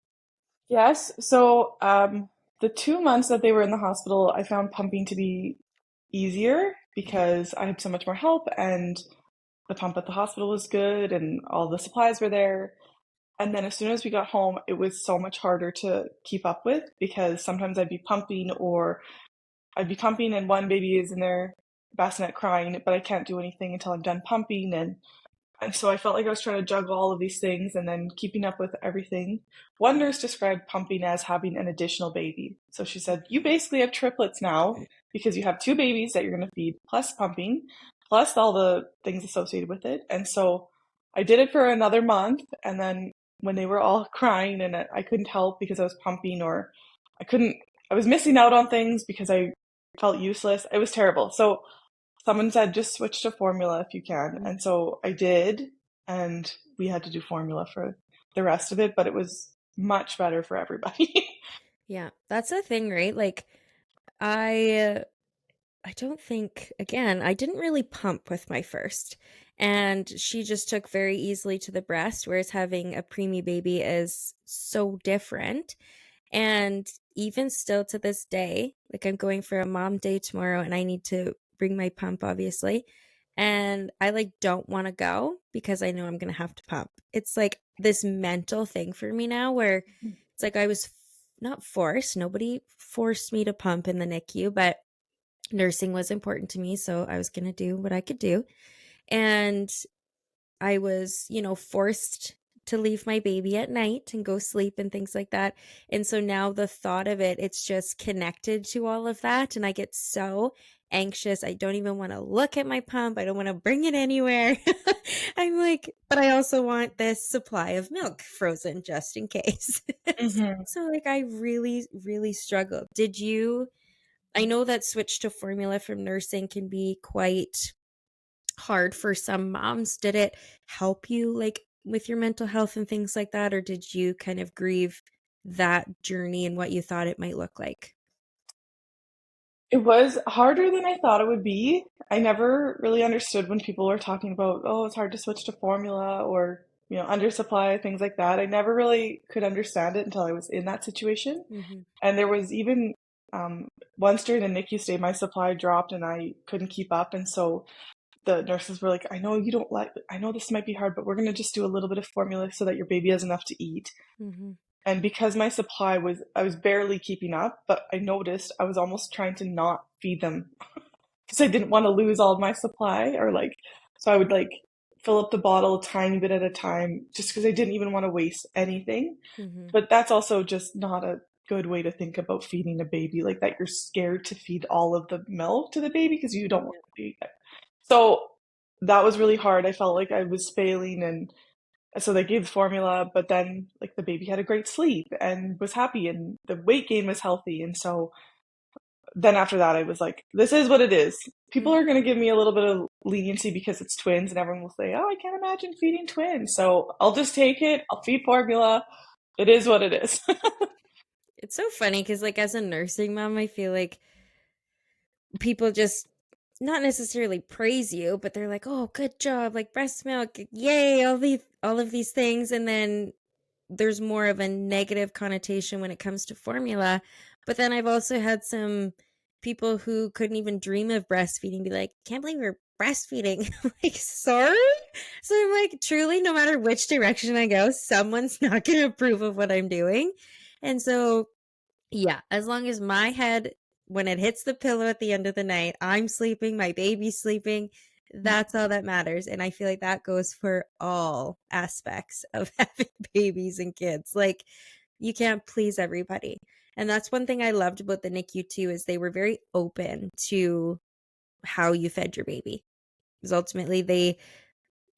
Yes. So, the 2 months that they were in the hospital, I found pumping to be easier because I had so much more help, and the pump at the hospital was good, and all the supplies were there. And then as soon as we got home, it was so much harder to keep up with because sometimes I'd be pumping and one baby is in their bassinet crying, but I can't do anything until I'm done pumping. And so I felt like I was trying to juggle all of these things and then keeping up with everything. One nurse described pumping as having an additional baby. So she said, you basically have triplets now because you have two babies that you're going to feed, plus pumping, plus all the things associated with it. And so I did it for another month. And then when they were all crying and I couldn't help because I was pumping, or I couldn't, I was missing out on things because I felt useless. It was terrible. So someone said just switch to formula if you can. Mhm. And so I did, and we had to do formula for the rest of it, but it was much better for everybody. Yeah, that's the thing, right? Like I I don't think, again, I didn't really pump with my first. And she just took very easily to the breast, whereas having a preemie baby is so different. And even still to this day, like I'm going for a mom day tomorrow and I need to bring my pump, obviously. And I like don't want to go because I know I'm going to have to pump. It's like this mental thing for me now where it's like I was not forced, nobody forced me to pump in the NICU, but nursing was important to me. So I was going to do what I could do. And I was, forced to leave my baby at night and go sleep and things like that. And so now the thought of it, it's just connected to all of that. And I get so anxious. I don't even want to look at my pump. I don't want to bring it anywhere. I'm like, but I also want this supply of milk frozen just in case. hmm So, like, I really, really struggled. I know that switch to formula from nursing can be quite hard for some moms. Did it help you like with your mental health and things like that, or did you kind of grieve that journey and what you thought it might look like? It was harder than I thought it would be. I never really understood when people were talking about, oh, it's hard to switch to formula or, undersupply, things like that. I never really could understand it until I was in that situation. Hmm. And there was even once during the NICU stay, my supply dropped and I couldn't keep up. And so the nurses were like, I know this might be hard, but we're going to just do a little bit of formula so that your baby has enough to eat. Hmm. And because my supply I was barely keeping up, but I noticed I was almost trying to not feed them because I didn't want to lose all of my supply, or like, so I would like fill up the bottle a tiny bit at a time just because I didn't even want to waste anything. Hmm. But that's also just not a good way to think about feeding a baby, like that you're scared to feed all of the milk to the baby because you don't want to be. So that was really hard. I felt like I was failing, and So they gave formula, but then like the baby had a great sleep and was happy and the weight gain was healthy. And so then after that, I was like, this is what it is. People are going to give me a little bit of leniency because it's twins, and everyone will say, oh, I can't imagine feeding twins. So I'll just take it. I'll feed formula. It is what it is. It's so funny because, like, as a nursing mom, I feel like people just not necessarily praise you, but they're like, "Oh, good job! Like breast milk, yay! All of these things," and then there's more of a negative connotation when it comes to formula. But then I've also had some people who couldn't even dream of breastfeeding be like, "Can't believe you're breastfeeding." I'm like, sorry. So I'm like, truly, no matter which direction I go, someone's not going to approve of what I'm doing. And so yeah, as long as my head, when it hits the pillow at the end of the night, I'm sleeping, my baby's sleeping, that's all that matters. And I feel like that goes for all aspects of having babies and kids. Like, you can't please everybody. And that's one thing I loved about the NICU too, is they were very open to how you fed your baby. Because ultimately they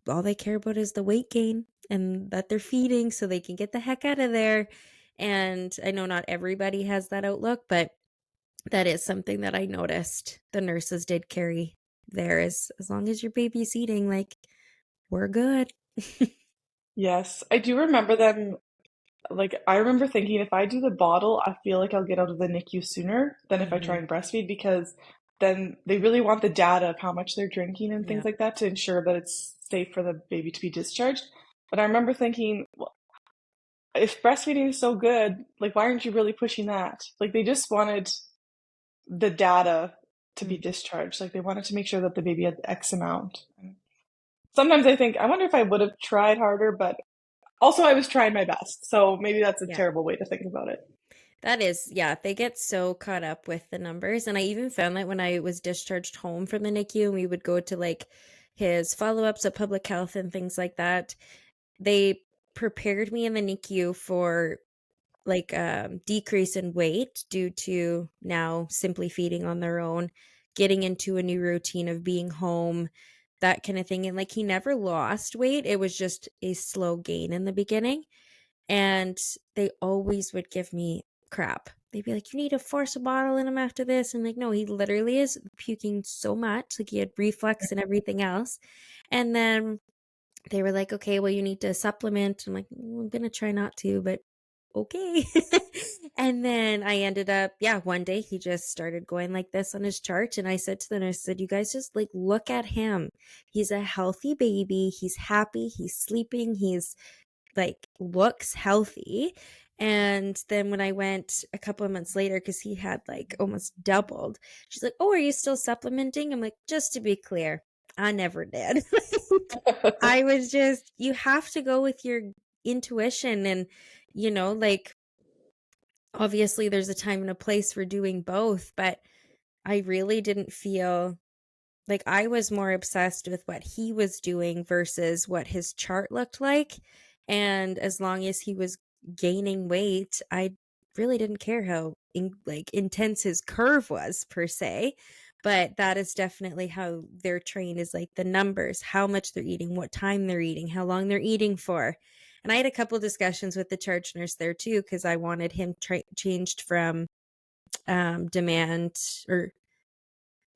all they care about is the weight gain and that they're feeding so they can get the heck out of there. And I know not everybody has that outlook, but that is something that I noticed the nurses did carry there, is as long as your baby's eating, like, we're good. Yes, I do remember them. Like, I remember thinking if I do the bottle, I feel like I'll get out of the NICU sooner than if I try Hmm. and breastfeed because then they really want the data of how much they're drinking and things Yeah. like that to ensure that it's safe for the baby to be discharged. But I remember thinking, well, if breastfeeding is so good, like, why aren't you really pushing that? Like, they just wanted the data to be Mm. discharged. Like, they wanted to make sure that the baby had X amount. Sometimes I think, I wonder if I would have tried harder, but also I was trying my best. So maybe that's a Yeah. terrible way to think about it. That is, yeah, they get so caught up with the numbers. And I even found that when I was discharged home from the NICU and we would go to like his follow ups at public health and things like that, they prepared me in the NICU for like decrease in weight due to now simply feeding on their own, getting into a new routine of being home, that kind of thing. And like he never lost weight, it was just a slow gain in the beginning. And they always would give me crap. They'd be like, you need to force a bottle in him after this. And like, no, he literally is puking so much. Like he had reflux and everything else. And then they were like, okay, well, you need to supplement. I'm like, I'm going to try not to, but okay. And then I ended up, yeah, one day he just started going like this on his chart. And I said to the nurse, I said, you guys just like look at him. He's a healthy baby. He's happy. He's sleeping. He's like looks healthy. And then when I went a couple of months later, because he had like almost doubled, she's like, oh, are you still supplementing? I'm like, just to be clear, I never did. I was just, you have to go with your intuition. And, like, obviously there's a time and a place for doing both, but I really didn't feel like I was more obsessed with what he was doing versus what his chart looked like. And as long as he was gaining weight, I really didn't care how intense his curve was per se. But that is definitely how they're trained, is like the numbers, how much they're eating, what time they're eating, how long they're eating for. And I had a couple discussions with the charge nurse there too, because I wanted him changed from demand, or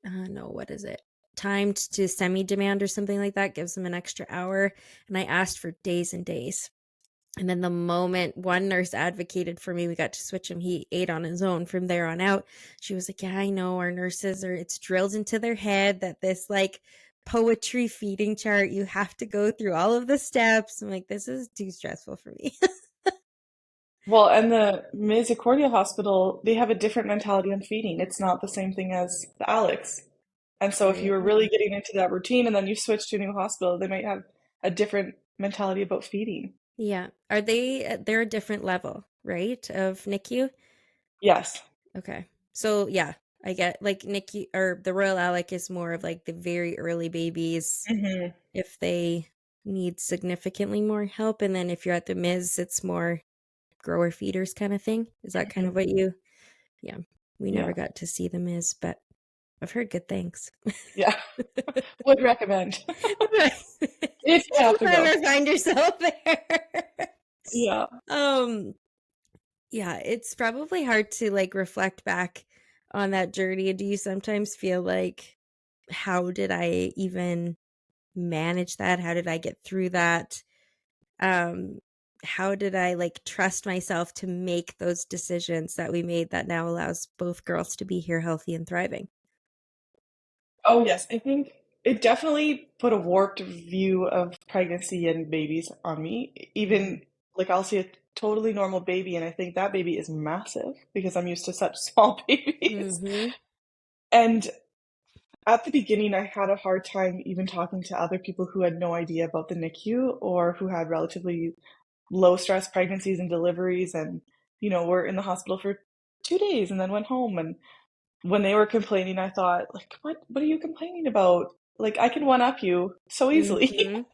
no, what is it? Timed to semi demand or something like that, gives them an extra hour. And I asked for days and days. And then the moment one nurse advocated for me, we got to switch him. He ate on his own from there on out. She was like, yeah, I know our nurses are, it's drilled into their head that this like poetry feeding chart, you have to go through all of the steps. I'm like, this is too stressful for me. Well, and the Misericordia Hospital, they have a different mentality on feeding. It's not the same thing as the Alex. And so if you were really Really? getting into that routine and then you switch to a new hospital, they might have a different mentality about feeding. Yeah. Are they, they're a different level, right? Of NICU? Yes. Okay. So yeah, I get like Nikki, or the Royal Alec is more of like the very early babies Hmm. if they need significantly more help. And then if you're at the Ms, it's more grower feeders kind of thing. Is that kind Hmm. of what you, yeah, we never Yeah. got to see the Ms, but I've heard good things. Yeah. Would recommend. if you have If to you go. ever find yourself there. Yeah. Um, yeah, it's probably hard to like reflect back on that journey. Do you sometimes feel like, how did I even manage that? How did I get through that? Um, how did I like trust myself to make those decisions that we made that now allows both girls to be here healthy and thriving? Oh, yes. I think it definitely put a warped view of pregnancy and babies on me. Mhm. Even like I'll see a totally normal baby, and I think that baby is massive because I'm used to such small babies. Mhm. And at the beginning, I had a hard time even talking to other people who had no idea about the NICU or who had relatively low stress pregnancies and deliveries and, were in the hospital for 2 days and then went home. And when they were complaining, I thought, like, what are you complaining about? Like, I can one up you so easily. Mhm.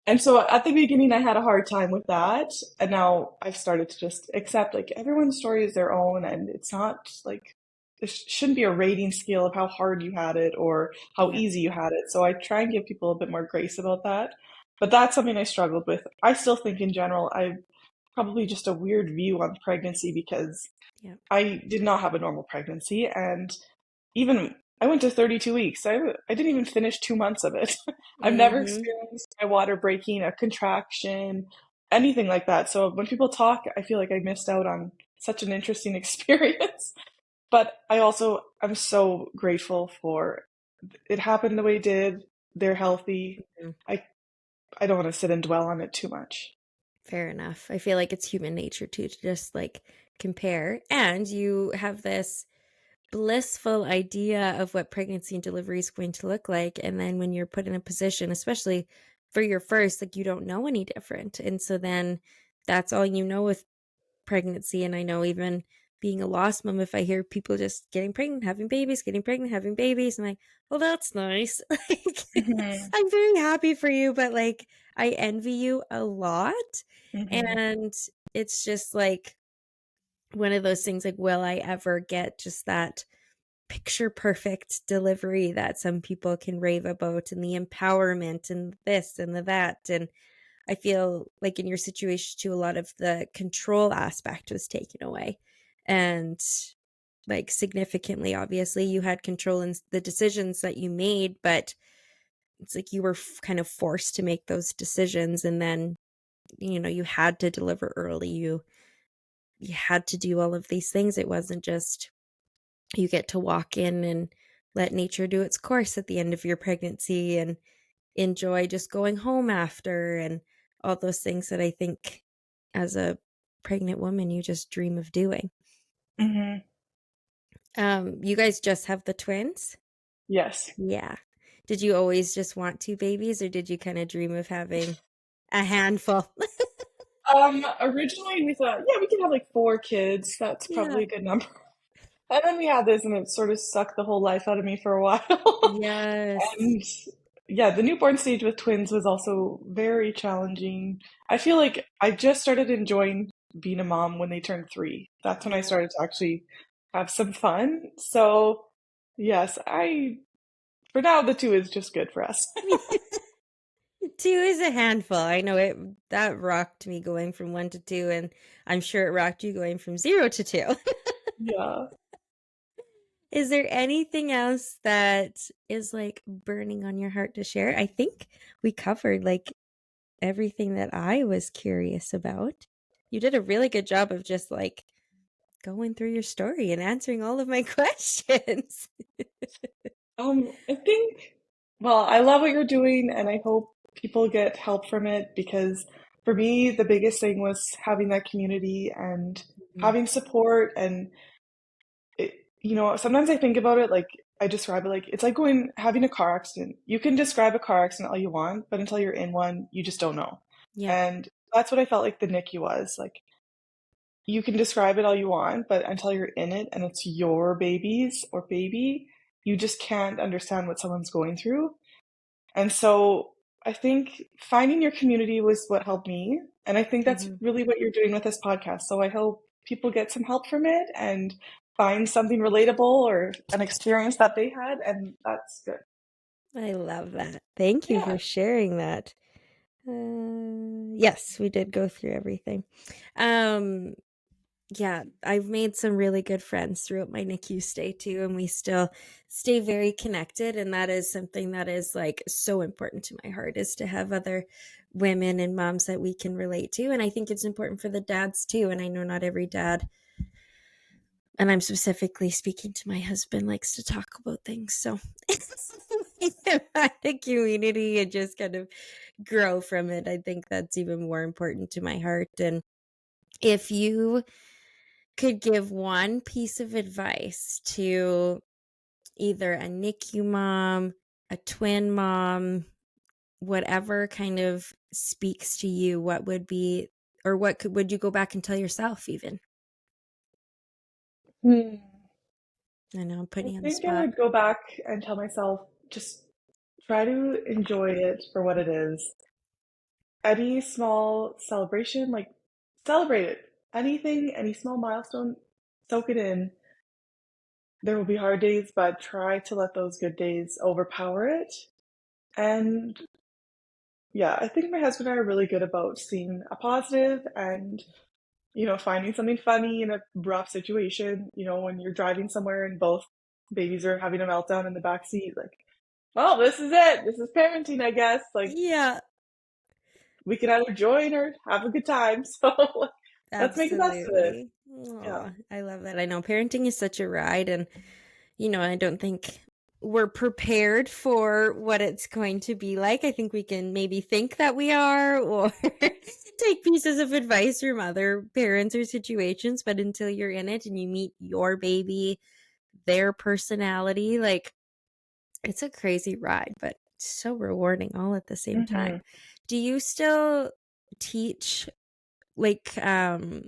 And so at the beginning, I had a hard time with that. And now I've started to just accept, like, everyone's story is their own. And it's not like, there shouldn't be a rating scale of how hard you had it or how Yeah. easy you had it. So I try and give people a bit more grace about that. But that's something I struggled with. I still think in general, I probably just a weird view on pregnancy because Yeah. I did not have a normal pregnancy. And even I went to 32 weeks. I didn't even finish 2 months of it. I've never Mhm. experienced my water breaking, a contraction, anything like that. So when people talk, I feel like I missed out on such an interesting experience. But I'm so grateful for it happened the way it did. They're healthy. Mhm. I I don't want to sit and dwell on it too much. Fair enough. I feel like it's human nature too to just like compare. And you have this blissful idea of what pregnancy and delivery is going to look like. And then when you're put in a position, especially for your first, like you don't know any different. And so then that's all you know with pregnancy. And I know even being a lost mom, if I hear people just getting pregnant, having babies, getting pregnant, having babies, I'm like, well, that's nice. Like, Hmm. I'm very happy for you, but like, I envy you a lot. Hmm. And it's just like one of those things like, will I ever get just that picture perfect delivery that some people can rave about and the empowerment and this and the that? And I feel like in your situation too, a lot of the control aspect was taken away. And like significantly, obviously, you had control in the decisions that you made, but it's like you were kind of forced to make those decisions. And then, you had to deliver early. You had to do all of these things. It wasn't just you get to walk in and let nature do its course at the end of your pregnancy and enjoy just going home after and all those things that I think as a pregnant woman you just dream of doing. Hmm. You guys just have the twins? Yes. Yeah. Did you always just want two babies or did you kind of dream of having a handful? Originally we thought, yeah, we can have like 4 kids. That's Yeah. probably a good number. And then we had this, and it sort of sucked the whole life out of me for a while. Yes. And yeah, the newborn stage with twins was also very challenging. I feel like I just started enjoying being a mom when they turned 3. That's when I Yeah. started to actually have some fun. So, yes, for now, the 2 is just good for us. Two is a handful. I know it that rocked me going from one to two, and I'm sure it rocked you going from zero to two. Yeah. Is there anything else that is like burning on your heart to share? I think we covered like everything that I was curious about. You did a really good job of just like going through your story and answering all of my questions. I think, well, I love what you're doing, and I hope people get help from it because for me, the biggest thing was having that community and Mhm. having support. And sometimes I think about it like I describe it like it's like having a car accident. You can describe a car accident all you want, but until you're in one, you just don't know. Yeah. And that's what I felt like the NICU was. Like you can describe it all you want, but until you're in it and it's your babies or baby, you just can't understand what someone's going through. And so I think finding your community was what helped me. And I think that's Mhm. really what you're doing with this podcast. So I hope people get some help from it and find something relatable or an experience that they had. And that's good. I love that. Thank you Yeah. for sharing that. Yes, we did go through everything. Yeah, I've made some really good friends throughout my NICU stay too, and we still stay very connected. And that is something that is like so important to my heart, is to have other women and moms that we can relate to. And I think it's important for the dads too. And I know not every dad, and I'm specifically speaking to my husband, likes to talk about things. So the community and just kind of grow from it. I think that's even more important to my heart. And if you could give one piece of advice to either a NICU mom, a twin mom, whatever kind of speaks to you, what would be, or would you go back and tell yourself even? Hmm. I know I'm I putting you on the think I spot. would go back and tell myself, just try to enjoy it for what it is. Any small celebration, like celebrate it. Anything, any small milestone, soak it in. There will be hard days, but try to let those good days overpower it. And yeah, I think my husband and I are really good about seeing a positive and, finding something funny in a rough situation. When you're driving somewhere and both babies are having a meltdown in the back seat, like, well, this is it. This is parenting, I guess. Like, Yeah, we can either join or have a good time. So like, let's make the best of it. absolutely. Yeah. Oh, I love that. I know parenting is such a ride, and I don't think we're prepared for what it's going to be like. I think we can maybe think that we are, or take pieces of advice from other parents or situations, but until you're in it and you meet your baby, their personality, like, it's a crazy ride, but so rewarding all at the same time. Hmm. Do you still teach like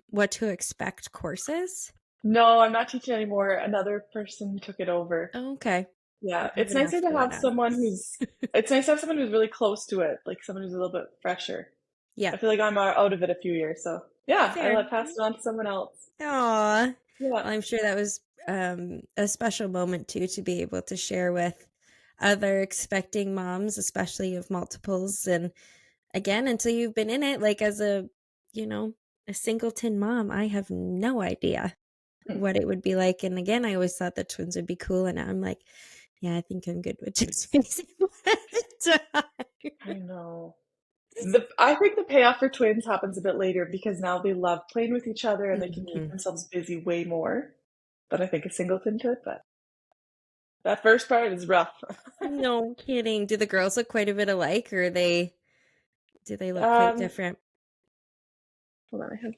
what to expect courses? No, I'm not teaching anymore. Another person took it over. Oh, okay. Yeah, I'm it's gonna nicer have to to have someone who's it's nice to have someone who's really close to it, like someone who's a little bit fresher. Yeah, I feel like I'm out of it a few years, so yeah, I fair. let pass it on to someone else. Aw. Yeah. Well, I'm sure that was a special moment too, to be able to share with other expecting moms, especially of multiples. And again, until you've been in it, like as you know, a singleton mom, I have no idea Mm, what it would be like. And again, I always thought that twins would be cool. And now I'm like, yeah, I think I'm good with just facing one. I know. I think the payoff for twins happens a bit later because now they love playing with each other and they can keep Mhm. themselves busy way more than I think a singleton could, but that first part is rough. No kidding. Do the girls look quite a bit alike, or do they look quite Um, different? hold on,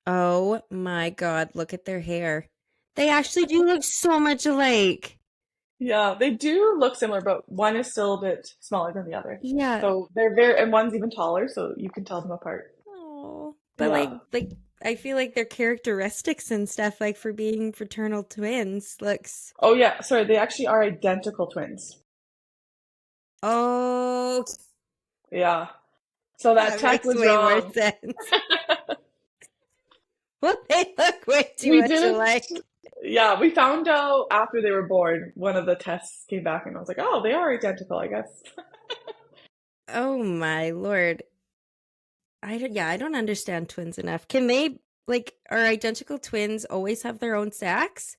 Oh my God, look at their hair. They actually do look so much alike. yeah, they do look similar, but one is still a bit smaller than the other. Yeah. So they're very, and one's even taller, so you can tell them apart. Oh, but Yeah. like I feel like their characteristics and stuff, like for being fraternal twins, looks. Oh yeah, sorry, they actually are identical twins. Oh, Yeah. So that that tech makes was way more wrong. sense. Well, they look way too We much didn't, alike. yeah, we found out after they were born. One of the tests came back and I was like, oh, they are identical, I guess. Oh my Lord. I don't understand twins enough. Can they, like, are identical twins always have their own sacks?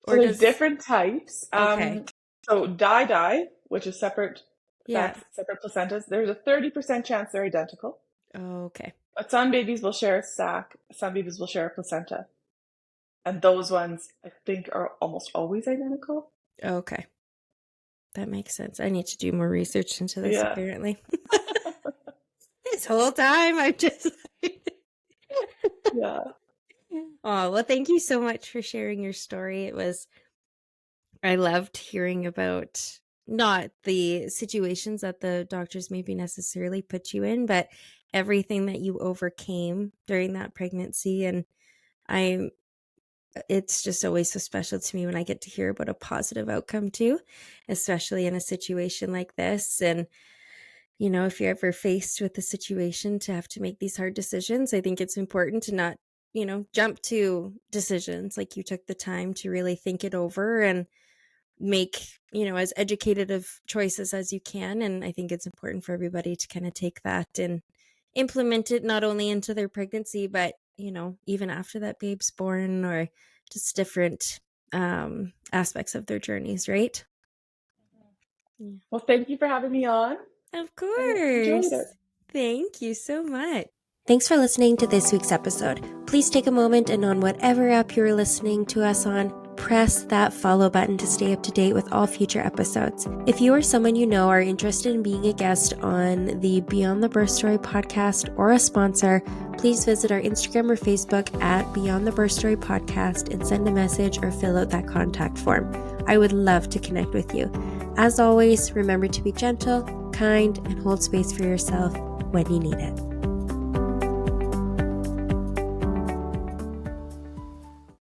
So Or there's does, different types. okay. So di-di, which is separate Yeah. sacs, separate placentas, there's a 30% chance they're identical. Okay. But some babies will share a sac, some babies will share a placenta. And those ones, I think, are almost always identical. Okay. That makes sense. I need to do more research into this Yeah. apparently. This whole time I've just Yeah. Oh, well, thank you so much for sharing your story. I loved hearing about not the situations that the doctors maybe necessarily put you in, but everything that you overcame during that pregnancy. And I it's just always so special to me when I get to hear about a positive outcome too, especially in a situation like this. And, if you're ever faced with a situation to have to make these hard decisions, I think it's important to not, jump to decisions. Like, you took the time to really think it over and make, as educated of choices as you can. And I think it's important for everybody to kind of take that and implement it not only into their pregnancy, but, even after that babe's born, or just different aspects of their journeys, right? Yeah. Well, thank you for having me on. Of I enjoyed course. it. Thank you so much. Thanks for listening to this week's episode. Please take a moment and on whatever app you're listening to us on, press that follow button to stay up to date with all future episodes. If you or someone you know are interested in being a guest on the Beyond the Birth Story podcast or a sponsor, please visit our Instagram or Facebook at Beyond the Birth Story podcast and send a message or fill out that contact form. I would love to connect with you. As always, remember to be gentle, kind, and hold space for yourself when you need it.